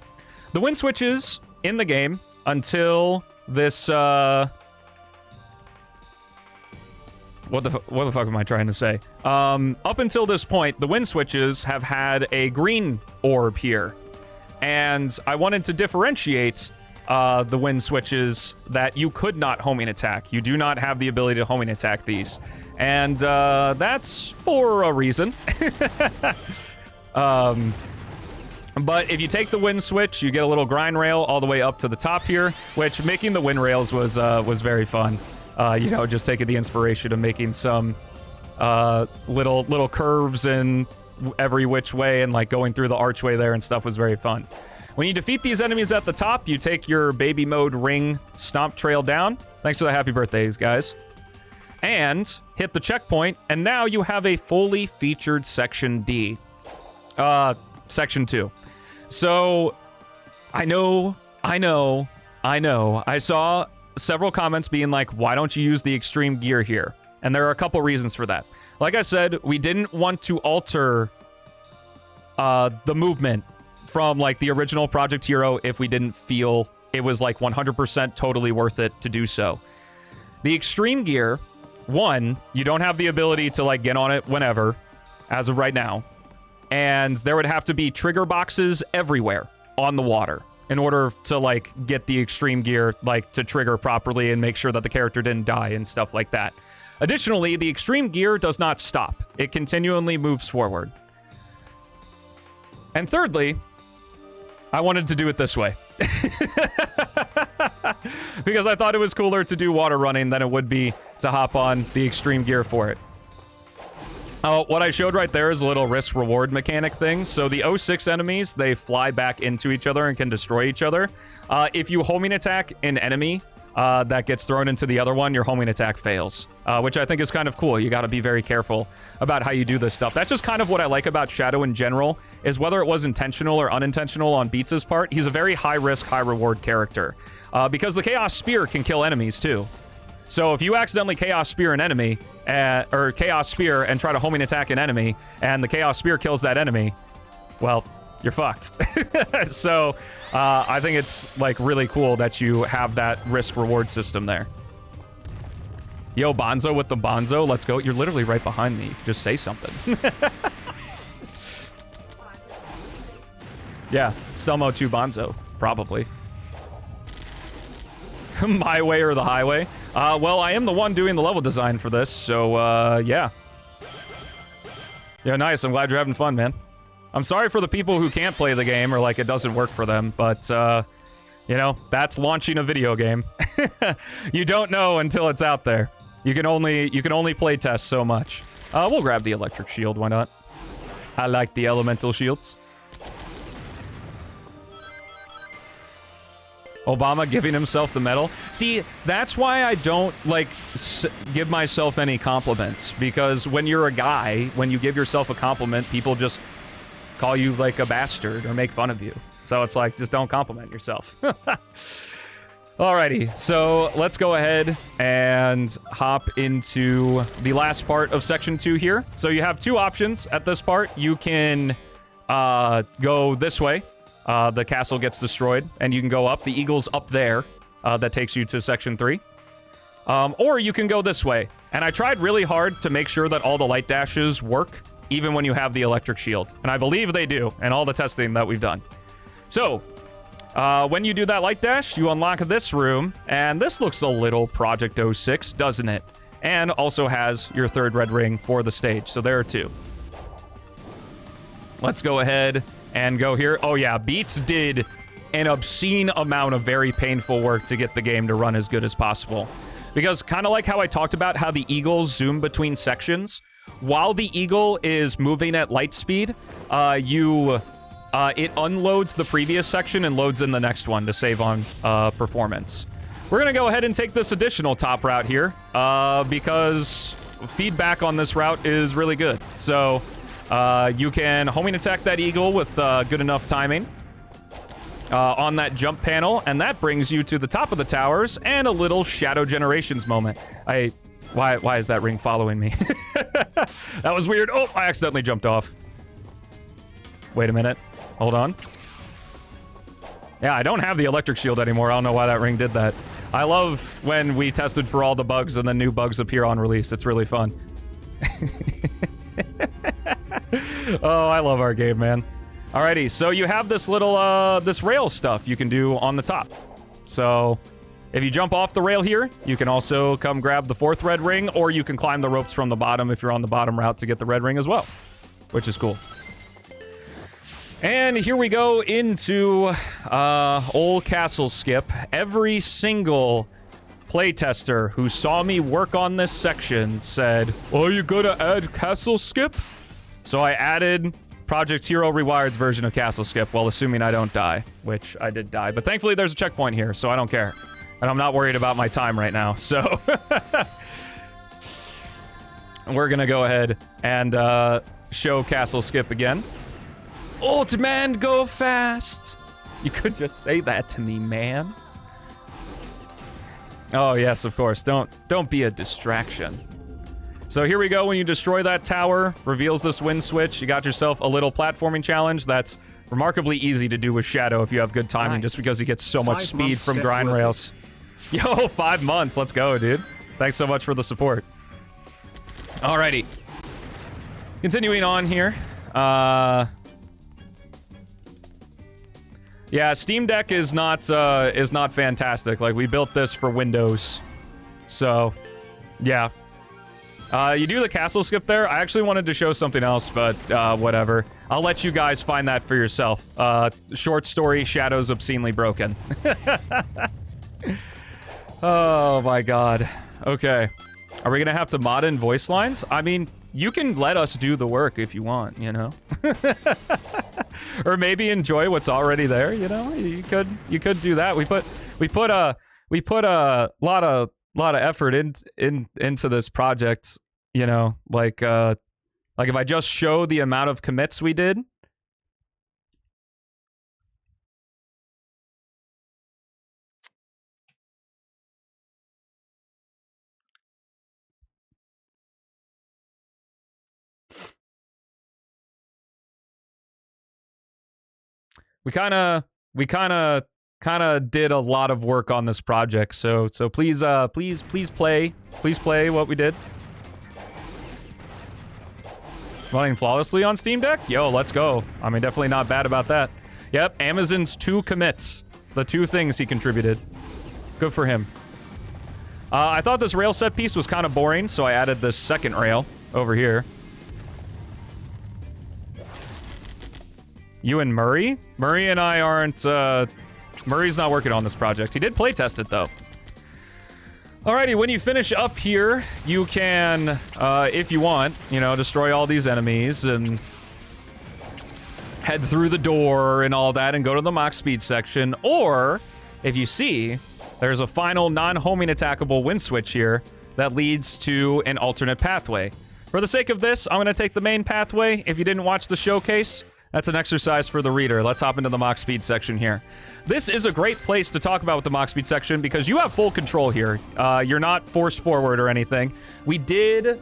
The wind switches in the game until this, what the fuck am I trying to say? Up until this point, the wind switches have had a green orb here. And I wanted to differentiate the wind switches that you could not homing attack. You do not have the ability to homing attack these. And that's for a reason. But if you take the wind switch, you get a little grind rail all the way up to the top here, which making the wind rails was very fun. You know, just taking the inspiration of making some little curves in every which way and like going through the archway there and stuff was very fun. When you defeat these enemies at the top, you take your baby mode ring stomp trail down. Thanks for the happy birthdays, guys. And hit the checkpoint, and now you have a fully featured Section D. Section 2. So, I saw several comments being like, why don't you use the extreme gear here? And there are a couple reasons for that. Like I said, we didn't want to alter the movement from like the original Project Hero if we didn't feel it was like 100% totally worth it to do so. The extreme gear, one, you don't have the ability to like get on it whenever, as of right now. And there would have to be trigger boxes everywhere on the water in order to like get the extreme gear like to trigger properly and make sure that the character didn't die and stuff like that. Additionally, the extreme gear does not stop. It continually moves forward. And thirdly, I wanted to do it this way. Because I thought it was cooler to do water running than it would be to hop on the extreme gear for it. What I showed right there is a little risk-reward mechanic thing. So the 06 enemies, they fly back into each other and can destroy each other. If you homing attack an enemy that gets thrown into the other one, your homing attack fails. Which I think is kind of cool. You gotta be very careful about how you do this stuff. That's just kind of what I like about Shadow in general, is whether it was intentional or unintentional on Beats' part, he's a very high-risk, high-reward character. Because the Chaos Spear can kill enemies, too. So if you accidentally Chaos Spear an enemy, or Chaos Spear and try to homing attack an enemy, and the Chaos Spear kills that enemy, well, you're fucked. So I think it's like really cool that you have that risk-reward system there. Yo, Bonzo with the Bonzo, let's go. You're literally right behind me. You can just say something. Yeah, Stelmo 2 Bonzo, probably. My way or the highway? Well, I am the one doing the level design for this, so, yeah. Yeah, nice. I'm glad you're having fun, man. I'm sorry for the people who can't play the game or, like, it doesn't work for them, but, you know, that's launching a video game. You don't know until it's out there. You can only play test so much. We'll grab the electric shield, why not? I like the elemental shields. Obama giving himself the medal. See, that's why I don't, like, give myself any compliments. Because when you're a guy, when you give yourself a compliment, people just call you, like, a bastard or make fun of you. So it's like, just don't compliment yourself. Alrighty, so let's go ahead and hop into the last part of Section 2 here. So you have two options at this part. You can go this way. The castle gets destroyed, and you can go up. The eagle's up there. That takes you to Section 3. Or you can go this way. And I tried really hard to make sure that all the light dashes work, even when you have the electric shield. And I believe they do, and all the testing that we've done. So, when you do that light dash, you unlock this room, and this looks a little Project 06, doesn't it? and also has your third red ring for the stage. So there are 2. Let's go ahead and go here. Oh yeah, Beats did an obscene amount of very painful work to get the game to run as good as possible. Because kind of like how I talked about how the eagles zoom between sections, while the eagle is moving at light speed, it unloads the previous section and loads in the next one to save on performance. We're gonna go ahead and take this additional top route here because feedback on this route is really good. So you can homing attack that eagle with good enough timing on that jump panel, and that brings you to the top of the towers and a little shadow generations moment. Why is that ring following me? That was weird. Oh, I accidentally jumped off. Wait a minute. Hold on. Yeah, I don't have the electric shield anymore. I don't know why that ring did that. I love when we tested for all the bugs and then new bugs appear on release. It's really fun. Oh, I love our game, man. Alrighty, so you have this little, this rail stuff you can do on the top. So, if you jump off the rail here, you can also come grab the 4th red ring, or you can climb the ropes from the bottom if you're on the bottom route to get the red ring as well, which is cool. And here we go into old castle skip. Every single playtester who saw me work on this section said, "Oh, you gonna add castle skip?" So I added Project Hero Rewired's version of castle skip, while assuming I don't die, which I did die. But thankfully there's a checkpoint here, so I don't care. And I'm not worried about my time right now, so... We're gonna go ahead and show castle skip again. Old man, go fast! You could just say that to me, man. Oh yes, of course. Don't be a distraction. So here we go. When you destroy that tower, reveals this wind switch. You got yourself a little platforming challenge that's remarkably easy to do with Shadow if you have good timing, just because he gets so much speed from grind rails. Yo, 5 months. Let's go, dude. Thanks so much for the support. Alrighty. Continuing on here. Yeah, Steam Deck is not fantastic. Like, we built this for Windows. So, yeah. You do the castle skip there. I actually wanted to show something else, but whatever. I'll let you guys find that for yourself. Short story, Shadow's obscenely broken. Oh my god. Okay. Are we gonna have to mod in voice lines? I mean, you can let us do the work if you want, you know? Or maybe enjoy what's already there, you know? You could do that. We put a lot of effort into this project, you know, like if I just show the amount of commits we did. We kind of did a lot of work on this project, so please play what we did. Running flawlessly on Steam Deck? Yo, let's go. I mean, definitely not bad about that. Yep, Amazon's 2 commits. The 2 things he contributed. Good for him. I thought this rail set piece was kind of boring, so I added this second rail over here. You and Murray? Murray and I aren't, Murray's not working on this project. He did playtest it, though. Alrighty, when you finish up here, you can, if you want, you know, destroy all these enemies and head through the door and all that and go to the Mach Speed section. Or, if you see, there's a final non-homing attackable wind switch here that leads to an alternate pathway. For the sake of this, I'm going to take the main pathway. If you didn't watch the showcase, that's an exercise for the reader. Let's hop into the Mach Speed section here. This is a great place to talk about with the Mach Speed section because you have full control here. You're not forced forward or anything. We did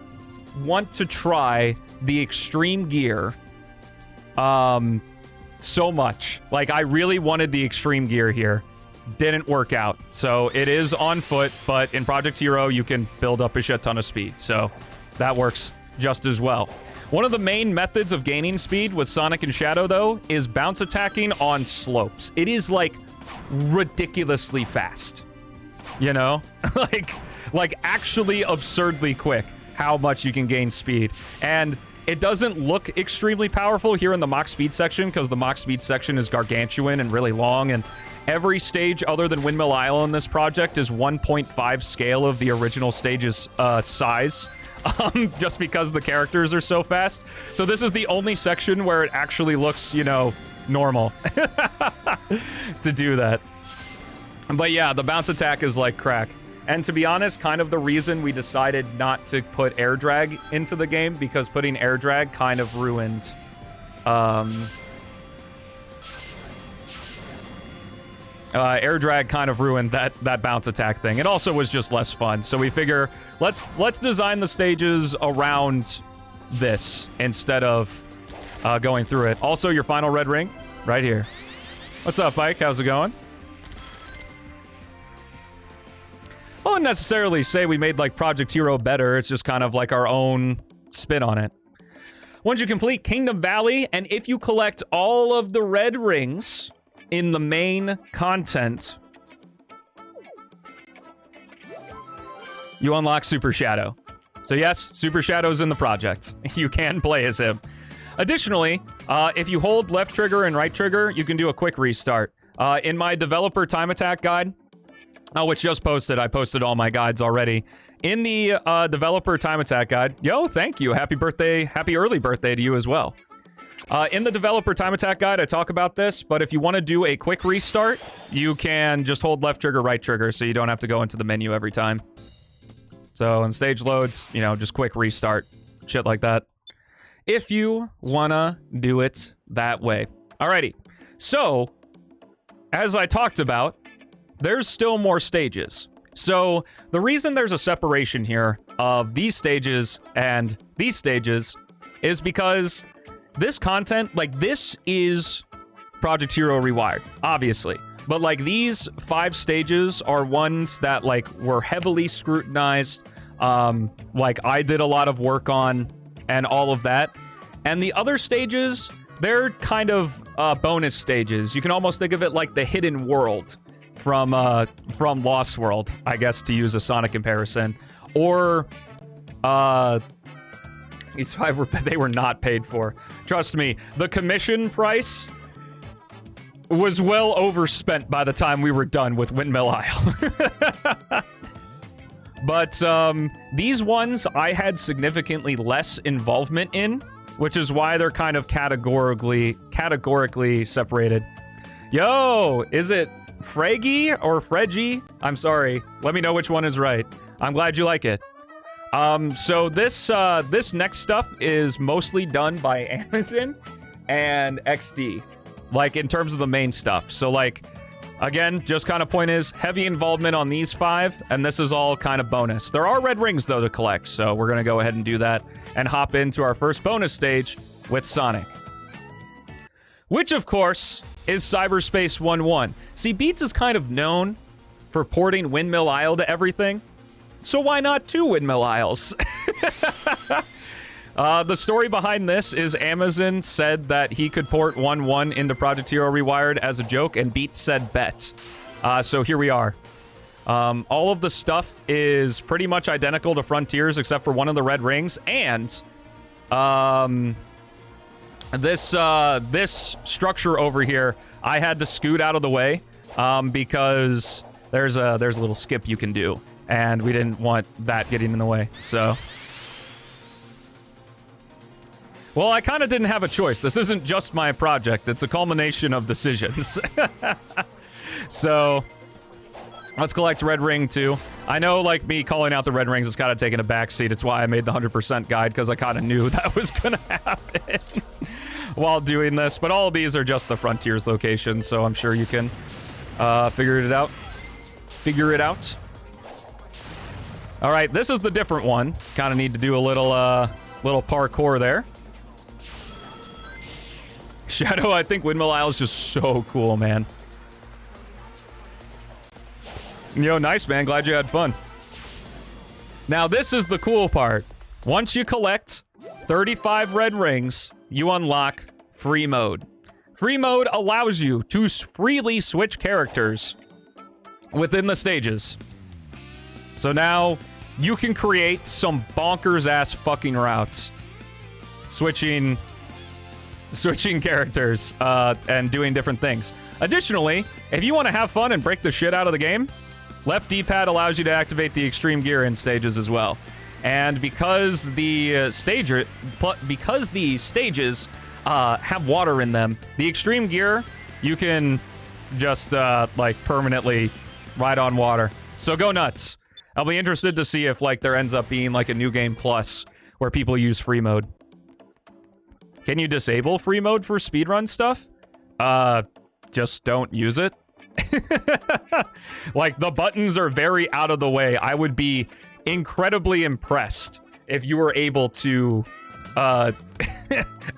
want to try the extreme gear so much. Like, I really wanted the extreme gear here. Didn't work out. So it is on foot, but in Project Hero, you can build up a shit ton of speed. So that works just as well. One of the main methods of gaining speed with Sonic and Shadow, though, is bounce attacking on slopes. It is, like, ridiculously fast. You know? Like, Like, actually absurdly quick how much you can gain speed. And it doesn't look extremely powerful here in the Mach Speed section, because the Mach Speed section is gargantuan and really long, and every stage other than Windmill Isle in this project is 1.5 scale of the original stage's size. Just because the characters are so fast. So this is the only section where it actually looks, you know, normal to do that. But yeah, the bounce attack is like crack. And to be honest, kind of the reason we decided not to put air drag into the game, because putting air drag kind of ruined air drag kind of ruined that bounce attack thing. It also was just less fun. So we figure let's design the stages around this instead of going through it. Also, your final red ring right here. What's up, Mike? How's it going? I wouldn't necessarily say we made like Project Hero better. It's just kind of like our own spin on it. Once you complete Kingdom Valley, and if you collect all of the red rings in the main content, you unlock Super Shadow. So yes, Super Shadow's in the project. You can play as him. Additionally, if you hold left trigger and right trigger, you can do a quick restart. In my developer time attack guide, which just posted, I posted all my guides already. In the developer time attack guide, yo, thank you. Happy birthday, happy early birthday to you as well. In the developer time attack guide, I talk about this, but if you want to do a quick restart, you can just hold left trigger, right trigger, so you don't have to go into the menu every time. So in stage loads, you know, just quick restart, shit like that. If you wanna do it that way. Alrighty, so, as I talked about, there's still more stages. So, the reason there's a separation here of these stages and these stages is because this content, like, this is Project Hero Rewired, obviously. But, like, these 5 stages are ones that, like, were heavily scrutinized, like, I did a lot of work on, and all of that. And the other stages, they're kind of bonus stages. You can almost think of it like the hidden world from Lost World, I guess, to use a Sonic comparison. Or, these 5 they were not paid for. Trust me, the commission price was well overspent by the time we were done with Windmill Isle. But these ones I had significantly less involvement in, which is why they're kind of categorically separated. Yo, is it Fregi or Fregi? I'm sorry. Let me know which one is right. I'm glad you like it. So this next stuff is mostly done by Amazon and XD, like in terms of the main stuff. So like, again, just kind of point is heavy involvement on these 5, and this is all kind of bonus. There are red rings though to collect, so we're gonna go ahead and do that and hop into our first bonus stage with Sonic, which of course is Cyberspace 1-1. See, Beats is kind of known for porting Windmill Isle to everything. So why not 2 Windmill Isles? The story behind this is Amazon said that he could port 1-1 into Project Hero Rewired as a joke, and Beats said bet. So here we are. All of the stuff is pretty much identical to Frontiers except for one of the red rings, and this structure over here, I had to scoot out of the way because there's a little skip you can do. And we didn't want that getting in the way, so. Well, I kind of didn't have a choice. This isn't just my project. It's a culmination of decisions. So, let's collect red ring too. I know, like, me calling out the red rings is kind of taking a backseat. It's why I made the 100% guide, because I kind of knew that was going to happen while doing this. But all of these are just the Frontiers locations, so I'm sure you can figure it out. All right, this is the different one. Kind of need to do a little parkour there. Shadow, I think Windmill Isle is just so cool, man. Yo, nice, man. Glad you had fun. Now, this is the cool part. Once you collect 35 red rings, you unlock free mode. Free mode allows you to freely switch characters within the stages. So now you can create some bonkers-ass fucking routes. Switching characters and doing different things. Additionally, if you want to have fun and break the shit out of the game, left D-pad allows you to activate the extreme gear in stages as well. And because the stages have water in them, the extreme gear, you can just like permanently ride on water. So go nuts. I'll be interested to see if like there ends up being like a new game plus where people use free mode. Can you disable free mode for speedrun stuff? Just don't use it. Like, the buttons are very out of the way. I would be incredibly impressed if you were able to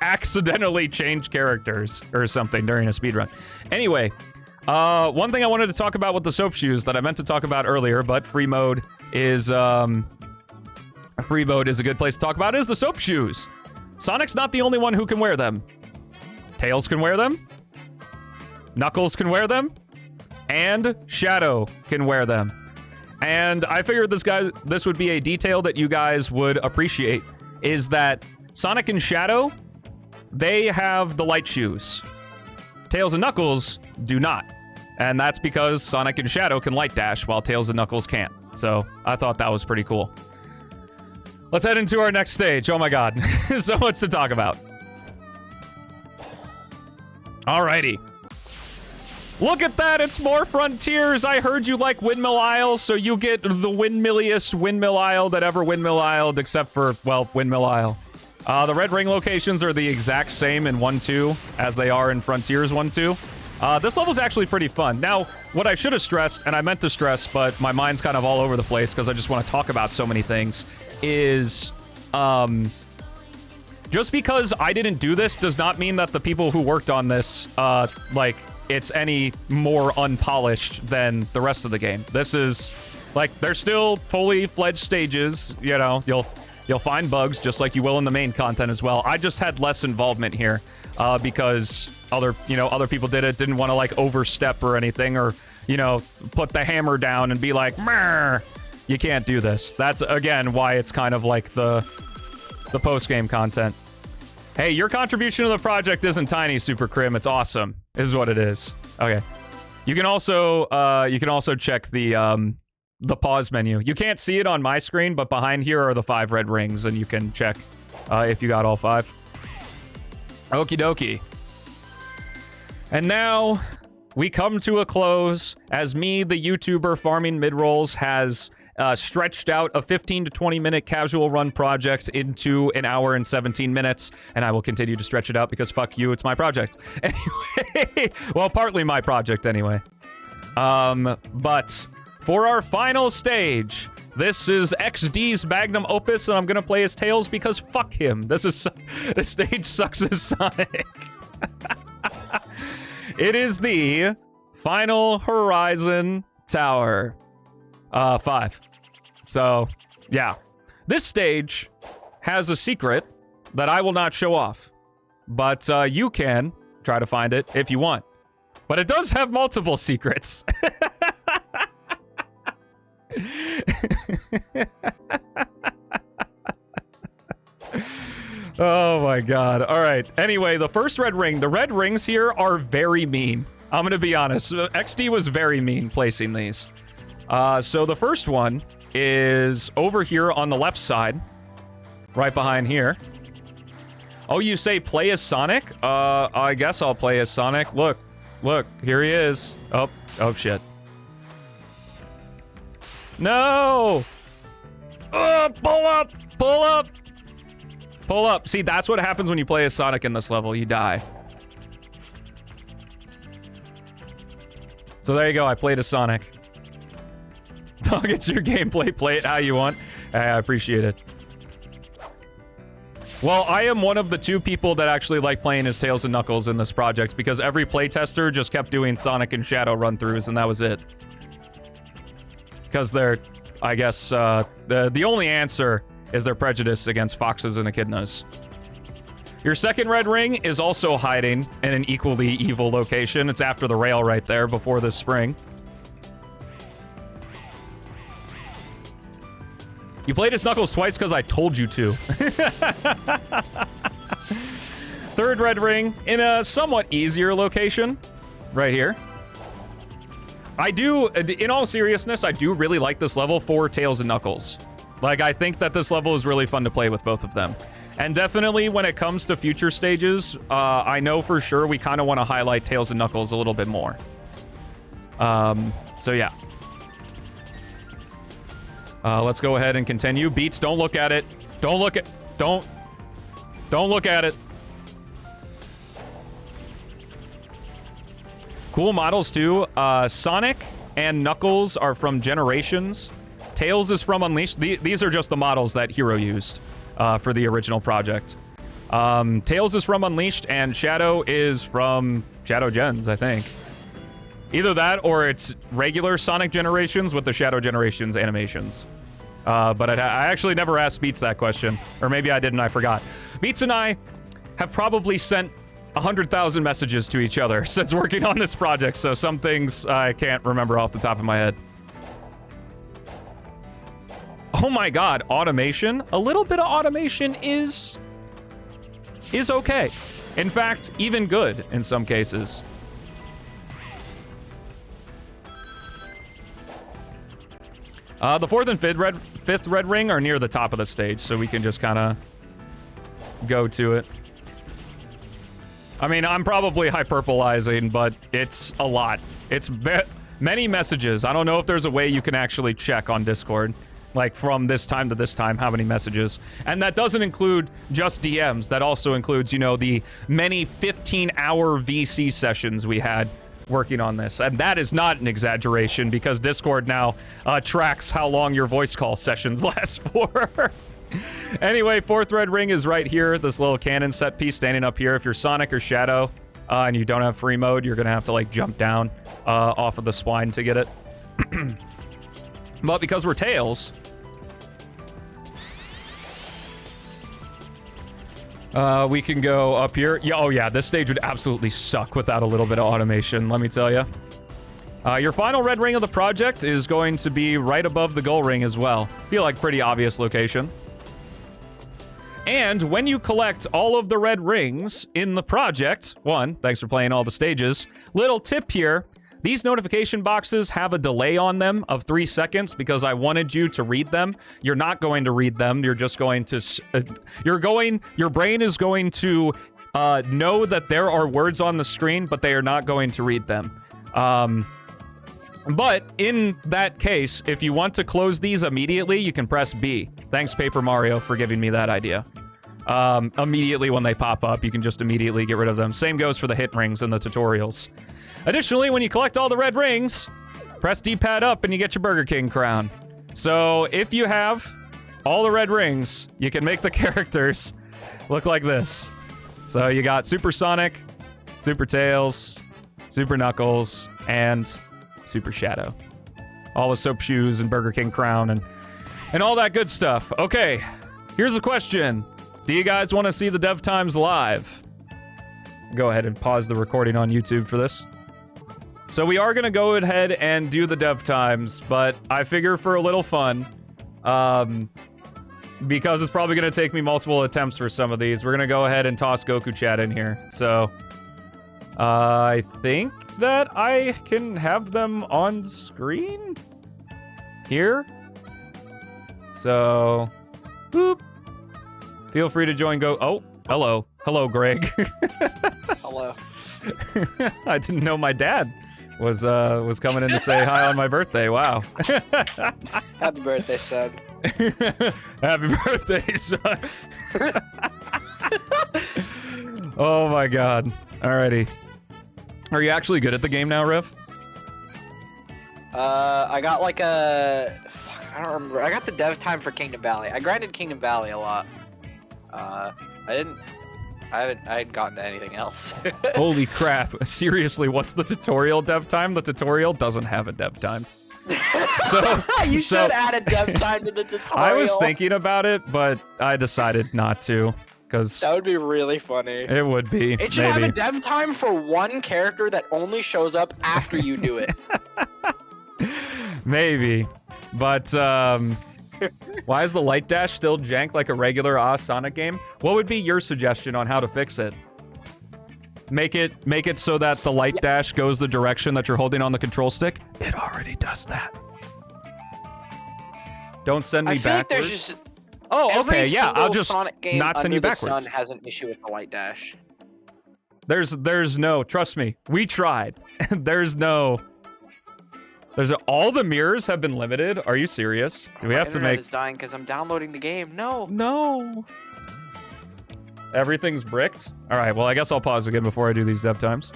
accidentally change characters or something during a speedrun. Anyway, one thing I wanted to talk about with the soap shoes that I meant to talk about earlier, but free mode is a good place to talk about, is the soap shoes. Sonic's not the only one who can wear them. Tails can wear them. Knuckles can wear them. And Shadow can wear them. And I figured this would be a detail that you guys would appreciate, is that Sonic and Shadow, they have the light shoes. Tails and Knuckles do not. And that's because Sonic and Shadow can light dash while Tails and Knuckles can't. So I thought that was pretty cool. Let's head into our next stage. Oh my god. So much to talk about. Alrighty. Look at that, it's more Frontiers. I heard you like Windmill Isle, so you get the windmilliest Windmill Isle that ever Windmill Isled, except for, well, Windmill Isle. The red ring locations are the exact same in 1-2 as they are in Frontiers 1-2. This level's actually pretty fun. Now, what I should have stressed, and I meant to stress, but my mind's kind of all over the place because I just want to talk about so many things, is, just because I didn't do this does not mean that the people who worked on this, like, it's any more unpolished than the rest of the game. This is, like, they're still fully fledged stages, you know, you'll find bugs just like you will in the main content as well. I just had less involvement here, because other people didn't want to, like, overstep or anything, or, you know, put the hammer down and be like, "Meh." You can't do this. That's, again, why it's kind of like the post-game content. Hey, your contribution to the project isn't tiny, Super Crim. It's awesome, is what it is. Okay. You can also check the pause menu. You can't see it on my screen, but behind here are the 5 red rings, and you can check if you got all 5. Okie dokie. And now we come to a close as me, the YouTuber farming mid-rolls, has stretched out a 15 to 20 minute casual run project into an hour and 17 minutes, and I will continue to stretch it out because fuck you, it's my project. Anyway, well, partly my project anyway. But for our final stage, this is XD's magnum opus, and I'm gonna play as Tails because fuck him. This stage sucks as Sonic. It is the Final Horizon Tower. 5. So, yeah. This stage has a secret that I will not show off, but you can try to find it if you want. But it does have multiple secrets. Oh my god. All right. Anyway, the first red ring. The red rings here are very mean. I'm gonna be honest. XD was very mean placing these. So the first one is over here on the left side, right behind here. Oh, you say play as Sonic? I guess I'll play as Sonic. Look, here he is. Oh shit. No! Pull up. See, that's what happens when you play as Sonic in this level. You die. So there you go, I played as Sonic. Dog, it's your gameplay. Play it how you want. I appreciate it. Well, I am one of the 2 people that actually like playing as Tails and Knuckles in this project because every playtester just kept doing Sonic and Shadow run-throughs, and that was it. Because they're, I guess, the only answer is their prejudice against foxes and echidnas. Your second red ring is also hiding in an equally evil location. It's after the rail right there before the spring. You played as Knuckles twice because I told you to. Third red ring in a somewhat easier location. Right here. I do, in all seriousness, I do really like this level for Tails and Knuckles. Like, I think that this level is really fun to play with both of them. And definitely when it comes to future stages, I know for sure we kind of want to highlight Tails and Knuckles a little bit more. So yeah. Let's go ahead and continue. Beats, don't look at it. Don't look at, don't look at it. Cool models too. Sonic and Knuckles are from Generations. Tails is from Unleashed. These are just the models that Hero used for the original project. Tails is from Unleashed, and Shadow is from Shadow Gens, I think. Either that, or it's regular Sonic Generations with the Shadow Generations animations. But I actually never asked Beats that question. Or maybe I did and I forgot. Beats and I have probably sent 100,000 messages to each other since working on this project, so some things I can't remember off the top of my head. Oh my god, automation? A little bit of automation is okay. In fact, even good in some cases. The fourth and fifth red ring are near the top of the stage, so we can just kind of go to it. I mean, I'm probably hyperbolizing, but it's a lot. It's many messages. I don't know if there's a way you can actually check on Discord, like from this time to this time, how many messages. And that doesn't include just DMs. That also includes, you know, the many 15-hour VC sessions we had working on this. And that is not an exaggeration because Discord now tracks how long your voice call sessions last for. Anyway, fourth red ring is right here. This little cannon set piece standing up here. If you're Sonic or Shadow and you don't have free mode, you're gonna have to like jump down off of the spine to get it. But because we're Tails, we can go up here. Yeah, oh yeah, this stage would absolutely suck without a little bit of automation, let me tell you. Your final red ring of the project is going to be right above the goal ring as well. Feel like pretty obvious location. And when you collect all of the red rings in the project, one, thanks for playing all the stages. Little tip here, these notification boxes have a delay on them of 3 seconds because I wanted you to read them. You're not going to read them. You're just going to, your brain is going to know that there are words on the screen, but they are not going to read them. But in that case, if you want to close these immediately, you can press B. Thanks, Paper Mario, for giving me that idea. Immediately when they pop up, you can just immediately get rid of them. Same goes for the hit rings in the tutorials. Additionally, when you collect all the red rings, press D-pad up and you get your Burger King crown. So if you have all the red rings, you can make the characters look like this. So you got Super Sonic, Super Tails, Super Knuckles, and Super Shadow. All with soap shoes and Burger King crown and all that good stuff. Okay, here's a question. Do you guys want to see the dev times live? Go ahead and pause the recording on YouTube for this. So we are going to go ahead and do the dev times, but I figure for a little fun, because it's probably going to take me multiple attempts for some of these, we're going to go ahead and toss Goku Chat in here. So I think that I can have them on screen here. So, boop. Feel free to join Oh, hello. Hello, Greg. Hello. I didn't know my dad was coming in to say hi on my birthday. Wow. Happy birthday, son. Happy birthday, son. Oh my god. Alrighty. Are you actually good at the game now, Riff? I got like a... Fuck, I don't remember. I got the dev time for Kingdom Valley. I grinded Kingdom Valley a lot. I hadn't gotten to anything else. Holy crap. Seriously, what's the tutorial dev time? The tutorial doesn't have a dev time. You should add a dev time to the tutorial. I was thinking about it, but I decided not to. Because that would be really funny. It would be. It should have a dev time for one character that only shows up after you do it. Maybe. But, Why is the light dash still jank like a regular Sonic game? What would be your suggestion on how to fix it? Make it so that the light dash goes the direction that you're holding on the control stick? It already does that. Don't send me I feel like backwards. there's just Oh, okay, every yeah, I'll single just Sonic game not send you under the backwards. sun has an issue with the light dash. There's no, trust me, we tried. There's all the mirrors have been limited. Are you serious? Do we have to make? Is dying because I'm downloading the game. No. No. Everything's bricked. All right. Well, I guess I'll pause again before I do these dev times.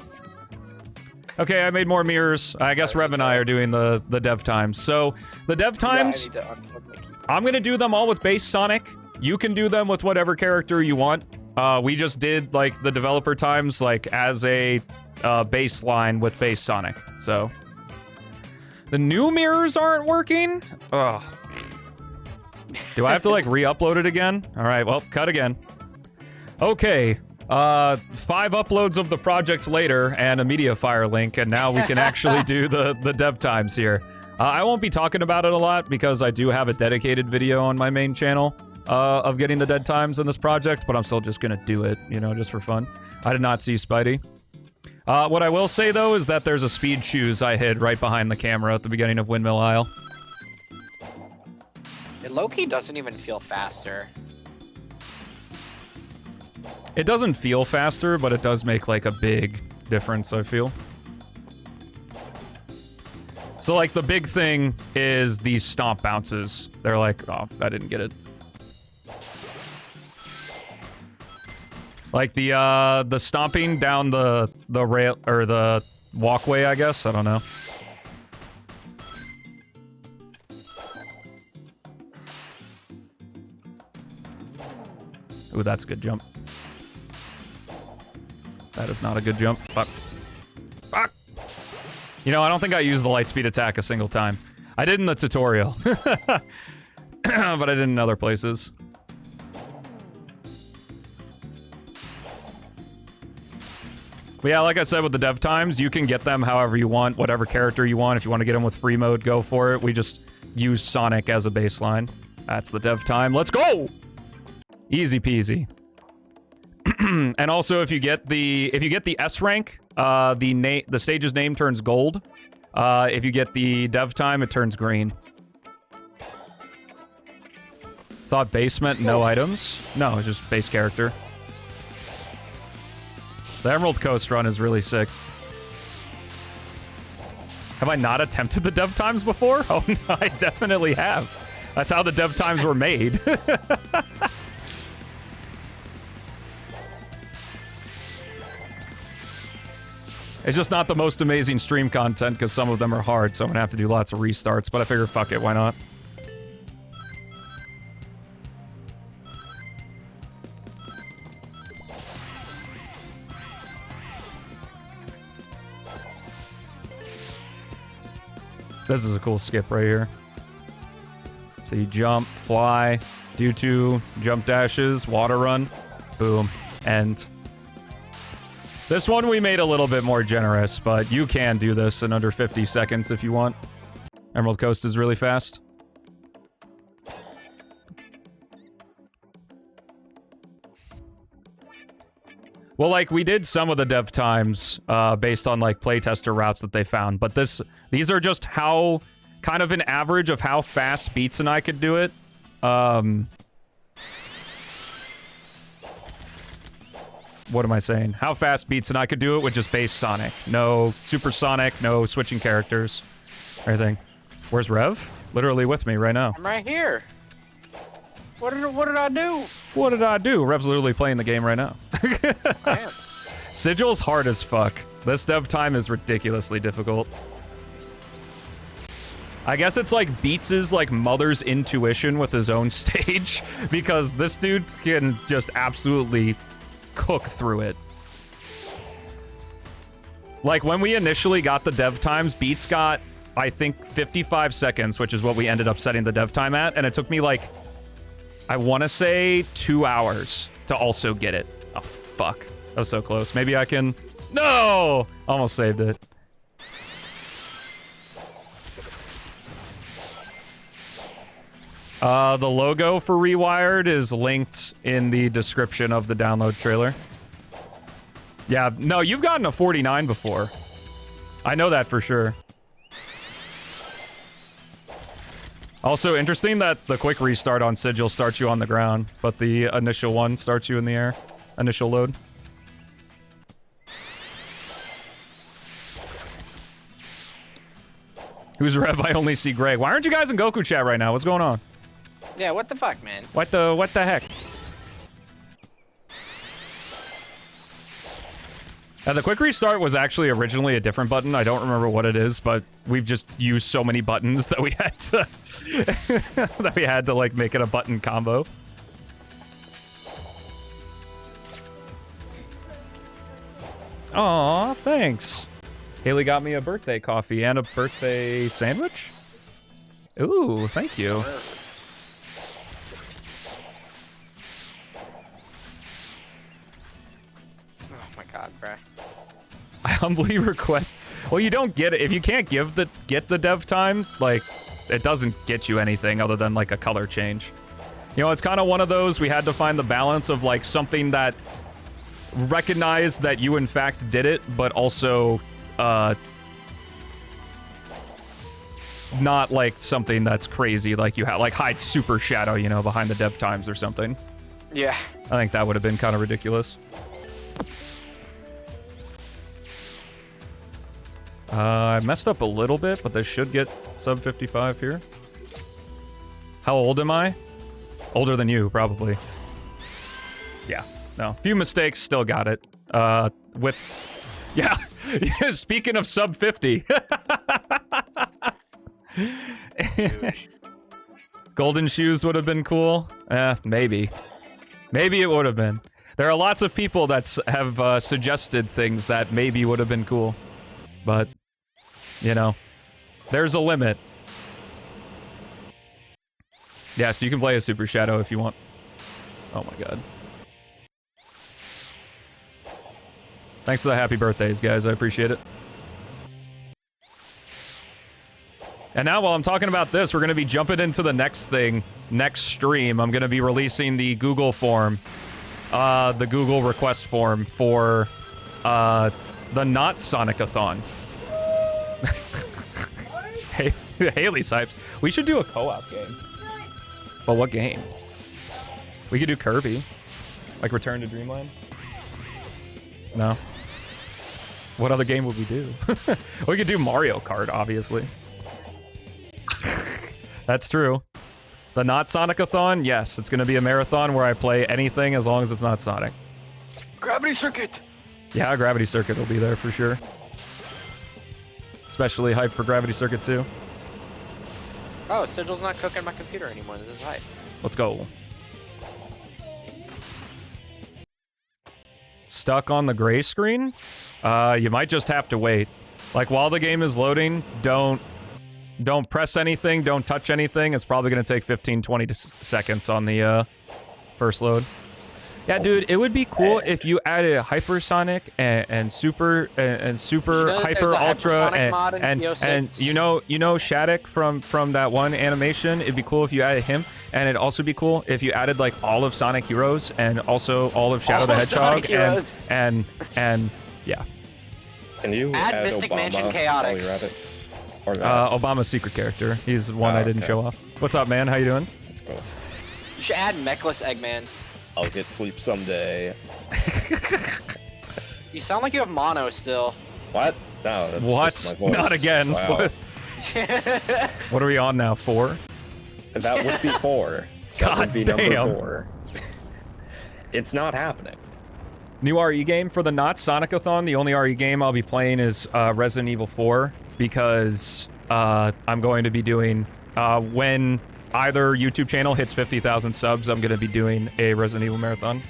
Okay, I made more mirrors. I guess Rev and I are doing the dev times. So the dev times, Yeah, I need to unplug my keyboard. I'm gonna do them all with base Sonic. You can do them with whatever character you want. We just did like the developer times like as a baseline with base Sonic. So the new mirrors aren't working. Ugh. Do I have to like re-upload it again? All right. Well, cut again. Okay. 5 uploads of the project later and a media fire link, and now we can actually do the dev times here. I won't be talking about it a lot because I do have a dedicated video on my main channel of getting the dead times in this project, but I'm still just gonna do it, you know, just for fun. I did not see Spidey. What I will say though is that there's a speed shoes I hid right behind the camera at the beginning of Windmill Isle. It low-key doesn't even feel faster. It doesn't feel faster, but it does make like a big difference, I feel. So like the big thing is these stomp bounces. They're like, oh, I didn't get it. Like the stomping down the rail or the walkway, I guess. I don't know. Ooh, that's a good jump. That is not a good jump. Fuck. Fuck! You know, I don't think I used the light speed attack a single time. I did in the tutorial. But I did in other places. But yeah, like I said with the dev times, you can get them however you want, whatever character you want. If you want to get them with free mode, go for it. We just use Sonic as a baseline. That's the dev time. Let's go! Easy peasy. And also, if you get the S rank, the stage's name turns gold. If you get the dev time, it turns green. Thought base meant no items. No, it's just base character. The Emerald Coast run is really sick. Have I not attempted the dev times before? Oh, no, I definitely have. That's how the dev times were made. It's just not the most amazing stream content because some of them are hard, so I'm gonna have to do lots of restarts, but I figure fuck it, why not? This is a cool skip right here. So you jump, fly, do 2 jump dashes, water run, boom, end. This one we made a little bit more generous, but you can do this in under 50 seconds if you want. Emerald Coast is really fast. Well, like, we did some of the dev times based on, like, playtester routes that they found, but these are just how, kind of an average of how fast Beats and I could do it. What am I saying? How fast Beats and I could do it with just base Sonic. No Super Sonic, no switching characters, everything. Where's Rev? Literally with me right now. I'm right here. What did I do? What did I do? Rev's literally playing the game right now. I am. Sigil's hard as fuck. This dev time is ridiculously difficult. I guess it's like Beats' like mother's intuition with his own stage, because this dude can just absolutely cook through it. Like when we initially got the dev times, Beats got, I think, 55 seconds, which is what we ended up setting the dev time at, and it took me like, I want to say 2 hours to also get it. Oh, fuck. That was so close. Maybe I can... No! Almost saved it. The logo for Rewired is linked in the description of the download trailer. Yeah, no, you've gotten a 49 before. I know that for sure. Also interesting that the quick restart on Sigil starts you on the ground, but the initial one starts you in the air. Initial load. Who's Rev? I only see Greg. Why aren't you guys in Goku chat right now? What's going on? Yeah, what the fuck, man? What the heck? The quick restart was actually originally a different button. I don't remember what it is, but we've just used so many buttons that we had to that we had to like make it a button combo. Aw, thanks. Haley got me a birthday coffee and a birthday sandwich. Ooh, thank you. Oh my god, bruh. I humbly request. Well, you don't get it if you can't get the dev time. Like, it doesn't get you anything other than like a color change. You know, it's kind of one of those. We had to find the balance of like something that recognized that you in fact did it, but also not like something that's crazy. Like you had like hide super shadow, you know, behind the dev times or something. Yeah. I think that would have been kind of ridiculous. I messed up a little bit, but they should get sub 55 here. How old am I? Older than you, probably. Yeah, no. Few mistakes, still got it. Yeah, speaking of sub 50. Golden shoes would have been cool. Maybe. Maybe it would have been. There are lots of people that have suggested things that maybe would have been cool. But, you know, there's a limit. Yeah, so you can play a Super Shadow if you want. Oh my god. Thanks for the happy birthdays, guys. I appreciate it. And now, while I'm talking about this, we're going to be jumping into the next thing. Next stream, I'm going to be releasing the Google form. The Google request form for, the not Sonic-a-thon. Hey, Haley Sipes. We should do a co-op game. But what game? We could do Kirby. Like Return to Dreamland? No. What other game would we do? We could do Mario Kart, obviously. That's true. The not Sonic-a-thon? Yes, it's going to be a marathon where I play anything as long as it's not Sonic. Gravity Circuit! Yeah, Gravity Circuit will be there for sure. Especially hyped for Gravity Circuit 2. Oh, Sigil's not cooking my computer anymore. This is hype. Let's go. Stuck on the gray screen? You might just have to wait. Like, while the game is loading, don't press anything, don't touch anything. It's probably going to take 15-20 seconds on the first load. Yeah, dude, it would be cool if you added hypersonic and super hyper ultra and you know Shattuck from that one animation. It'd be cool if you added him, and it'd also be cool if you added like all of Sonic Heroes and also all of Shadow the Hedgehog and yeah. Can you add Mystic Obama Mansion Chaotix? while you're at it? Or Obama's secret character. He's the one I didn't show off. What's up, man? How you doing? Let's go. You should add Mechless Eggman. I'll get sleep someday. You sound like you have mono still. What? No, that's what? just my voice. Not again. Wow. What are we on now? 4? That would be 4. God that would be damn. number 4. It's not happening. New RE game for the not Sonic-a-thon. The only RE game I'll be playing is Resident Evil 4 because I'm going to be doing when either YouTube channel hits 50,000 subs, I'm going to be doing a Resident Evil marathon.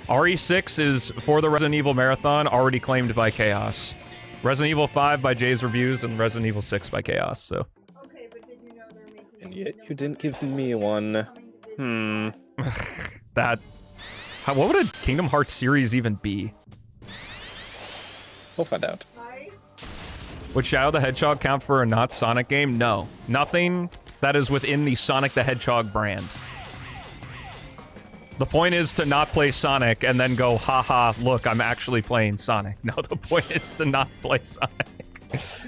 RE6 is for the Resident Evil marathon, already claimed by Chaos. Resident Evil 5 by Jay's Reviews, and Resident Evil 6 by Chaos, so. Okay, but did you know they're making And yet you didn't give me one. That... what would a Kingdom Hearts series even be? We'll find out. Hi. Would Shadow the Hedgehog count for a not Sonic game? No. Nothing that is within the Sonic the Hedgehog brand. The point is to not play Sonic and then go, haha, look, I'm actually playing Sonic. No, the point is to not play Sonic.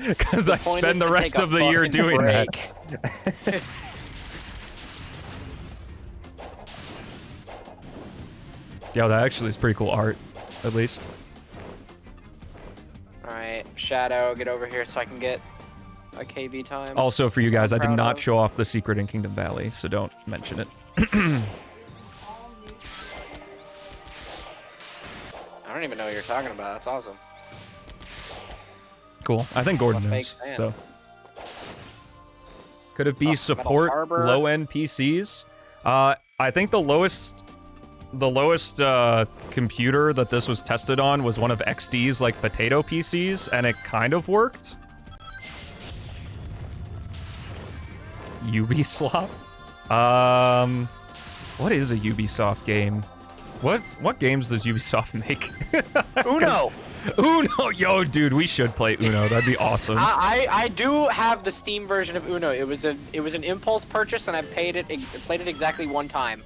Because I spend the rest of the year doing that. Yo, that actually is pretty cool art, at least. Alright, Shadow, get over here so I can get a KV time. Also, for you guys, I did Proud not of. show off the secret in Kingdom Valley, so don't mention it. I don't even know what you're talking about. That's awesome. Cool. I think Gordon I'm a knows, fake fan. so. Could it be Metal support Harbor. low-end PCs? I think the lowest computer that this was tested on was one of XD's like potato PCs, and it kind of worked. Ubisoft? What is a Ubisoft game? What games does Ubisoft make? Uno! Uno! Yo, dude, we should play Uno. That'd be awesome. I do have the Steam version of Uno. It was an impulse purchase, and I played it exactly one time.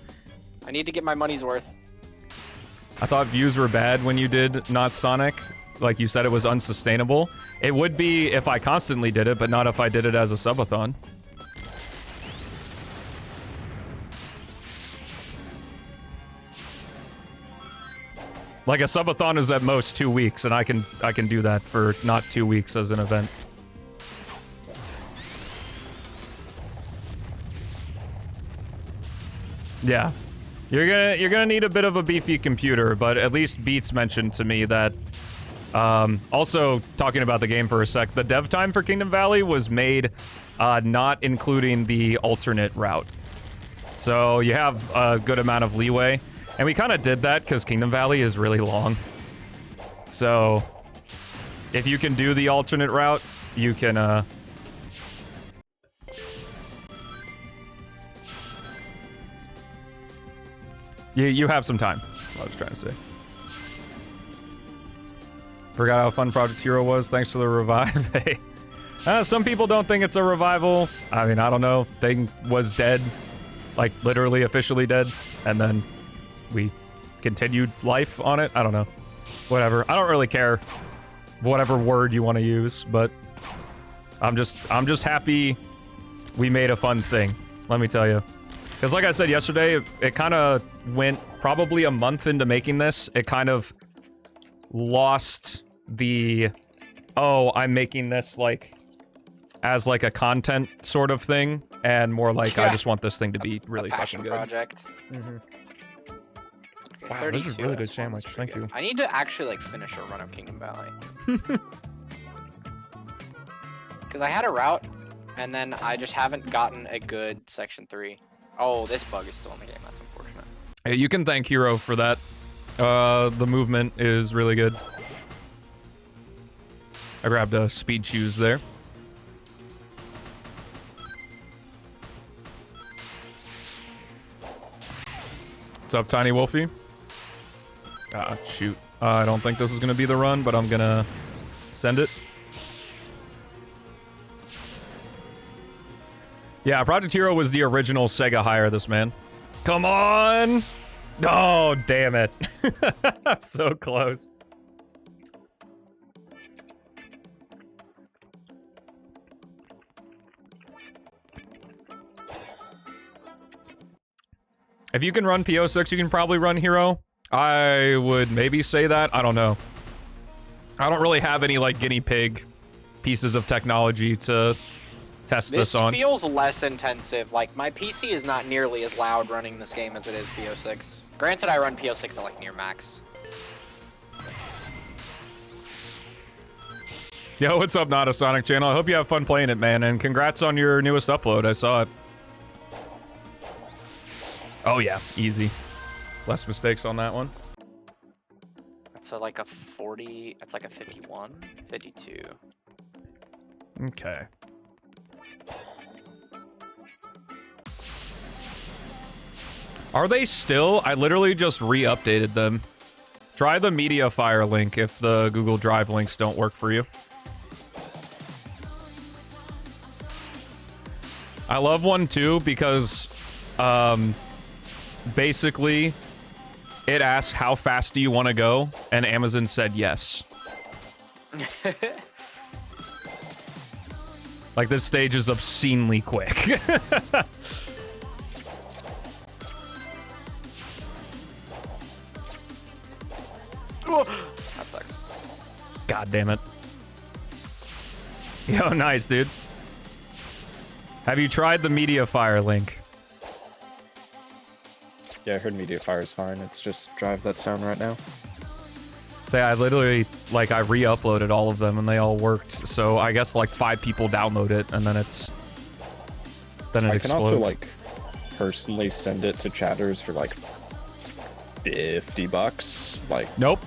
I need to get my money's worth. I thought views were bad when you did not Sonic. Like you said, it was unsustainable. It would be if I constantly did it, but not if I did it as a subathon. Like a subathon is at most 2 weeks, and I can do that for not 2 weeks as an event. Yeah. You're gonna need a bit of a beefy computer, but at least Beats mentioned to me that also talking about the game for a sec, the dev time for Kingdom Valley was made not including the alternate route. So you have a good amount of leeway. And we kind of did that because Kingdom Valley is really long. So if you can do the alternate route, you can you have some time, what I was trying to say. Forgot how fun Project Hero was. Thanks for the revive. Hey. Some people don't think it's a revival. I mean, I don't know. Thing was dead. Like, literally officially dead. And then we continued life on it. I don't know. Whatever. I don't really care whatever word you want to use, but I'm just happy we made a fun thing. Let me tell you. Because like I said yesterday, it kind of went probably a month into making this. It kind of lost the, oh, I'm making this like as like a content sort of thing, and more like I just want this thing to be really fucking good. Project. Mm-hmm. Okay, Wow, this is really good that's sandwich. pretty Thank good. you. I need to actually like finish a run of Kingdom Valley. Because I had a route, and then I just haven't gotten a good section 3. Oh, this bug is still in the game. That's unfortunate. Hey, you can thank Hero for that. The movement is really good. I grabbed a speed shoes there. What's up, Tiny Wolfie? Ah, shoot. I don't think this is gonna be the run, but I'm gonna send it. Yeah, Project Hero was the original Sega hire this man. Come on! Oh, damn it. So close. If you can run PO6, you can probably run Hero. I would maybe say that. I don't know. I don't really have any, like, guinea pig pieces of technology to test this on. This feels less intensive. Like, my PC is not nearly as loud running this game as it is PO6. Granted, I run PO6 at, like, near max. Yo, what's up, Not a Sonic Channel? I hope you have fun playing it, man, and congrats on your newest upload. I saw it. Oh, yeah. Easy. Less mistakes on that one. That's like a 40... That's like a 51? 52. Okay. Are they still? I literally just re-updated them. Try the Mediafire link if the Google Drive links don't work for you. I love 1-2 because, basically, it asks how fast do you want to go, and Amazon said yes. Like, this stage is obscenely quick. That sucks. God damn it. Yo, nice, dude. Have you tried the Mediafire link? Yeah, I heard Mediafire is fine. It's just Drive that's down right now. Say, I literally, like, I re-uploaded all of them and they all worked. So I guess like 5 people download it and then it's... Then it explodes. I can also, like, personally send it to chatters for, like, $50. Like, Nope.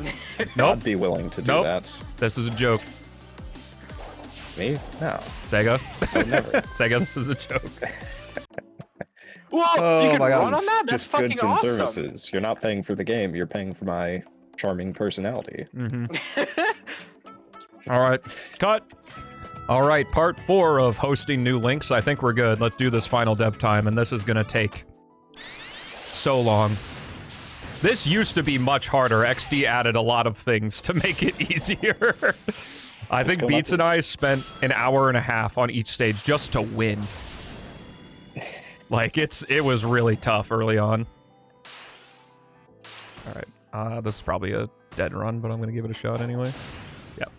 Nope. I'd be willing to do Nope. that. This is a joke. Me? No. Sega. I would never. Sega, this is a joke. Whoa! Oh You can my God. run on that? That's Just fucking goods and awesome. services. You're not paying for the game. You're paying for my charming personality. All right, cut. All right, part 4 of hosting new links. I think we're good. Let's do this final dev time, and this is gonna take so long. This used to be much harder. XD added a lot of things to make it easier. I think Beats and I spent an hour and a half on each stage just to win. Like, it was really tough early on. All right, this is probably a dead run, but I'm gonna give it a shot anyway. Yep.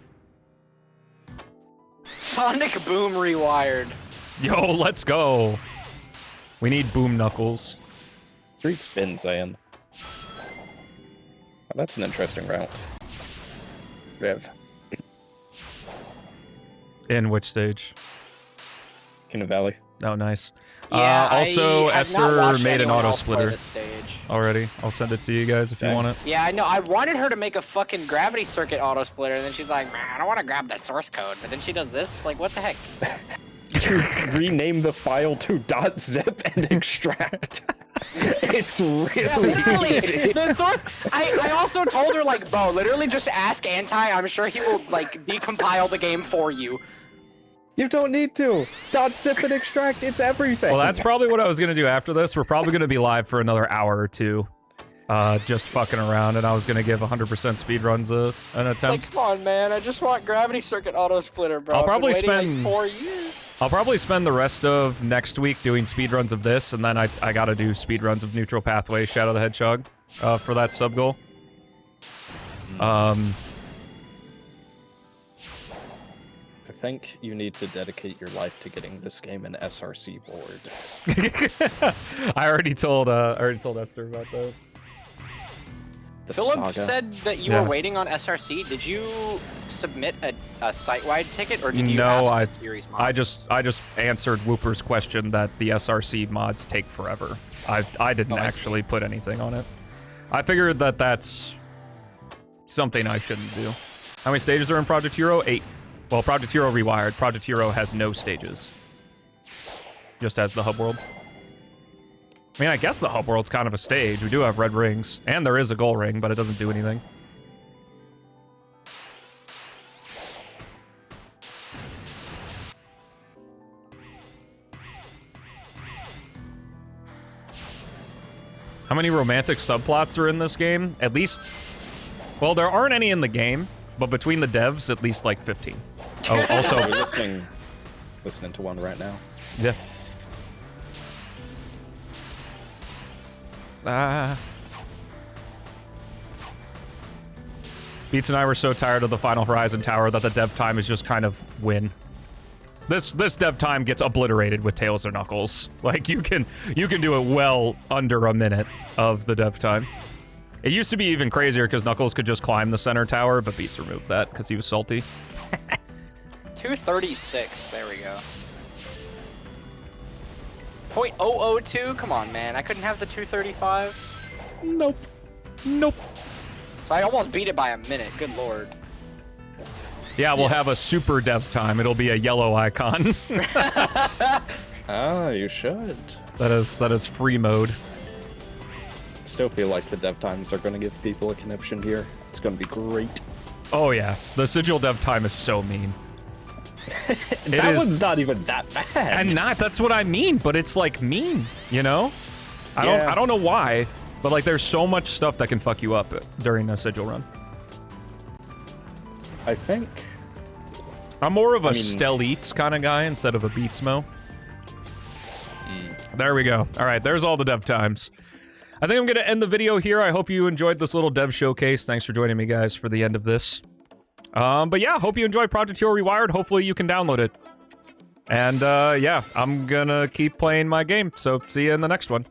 Sonic Boom Rewired. Yo, let's go. We need Boom Knuckles. 3 spins, Ian. That's an interesting route. We have In which stage? Kingdom Valley. Oh, nice. Yeah, also, I have not Esther watched made an anyone auto else play splitter that stage. already. I'll send it to you guys if you Okay. want it. Yeah, I know. I wanted her to make a fucking gravity circuit auto splitter, and then she's like, man, I don't want to grab the source code. But then she does this. Like, what the heck? Rename the file to .zip and extract. It's really Literally, easy. the source. I also told her, like, Bo, literally just ask Anti. I'm sure he will, like, decompile the game for you. You don't need to. .zip and extract, it's everything. Well, that's probably what I was gonna do after this. We're probably gonna be live for another hour or two, just fucking around, and I was gonna give 100% speedruns an Like, attempt. come on, man. I just want gravity circuit auto splitter, bro. I'll I've been probably waiting, spend- like 4 years. I'll probably spend the rest of next week doing speedruns of this, and then I gotta do speedruns of Neutral Pathway, Shadow the Hedgehog, for that sub goal. I think you need to dedicate your life to getting this game an SRC board. I already told Esther about that. The Philip saga. said that you Yeah. were waiting on SRC. Did you submit a site-wide ticket, or did you No, ask the series mods? I just answered Whooper's question that the SRC mods take forever. I didn't Oh, I see. actually put anything on it. I figured that that's something I shouldn't do. How many stages are in Project Hero? 8. Well, Project Hero Rewired. Project Hero has no stages. Just has the hub world. I mean, I guess the hub world's kind of a stage. We do have red rings, and there is a goal ring, but it doesn't do anything. How many romantic subplots are in this game? At least, well, there aren't any in the game, but between the devs, at least like 15. Oh, also, We're listening to one right now. yeah. Beats and I were so tired of the Final Horizon Tower that the dev time is just kind of win. This dev time gets obliterated with Tails or Knuckles. Like, you can do it well under a minute of the dev time. It used to be even crazier because Knuckles could just climb the center tower, but Beats removed that because he was salty. 236. There we go. .002. Come on, man. I couldn't have the 235. Nope. Nope. So I almost beat it by a minute. Good lord. Yeah, we'll have a super dev time. It'll be a yellow icon. Ah, you should. That is free mode. Still feel like the dev times are going to give people a conniption here. It's going to be great. Oh yeah, the sigil dev time is so mean. That one's not even that bad. And that's what I mean, but it's like mean, you know? I don't know why, but like there's so much stuff that can fuck you up during a sigil run. I think I'm more of a Stealth kind of guy instead of a Beatsmo. There we go. All right, there's all the dev times. I think I'm going to end the video here. I hope you enjoyed this little dev showcase. Thanks for joining me, guys, for the end of this. But yeah, hope you enjoyed Project Hero Rewired. Hopefully you can download it. And yeah, I'm gonna keep playing my game, so see you in the next one.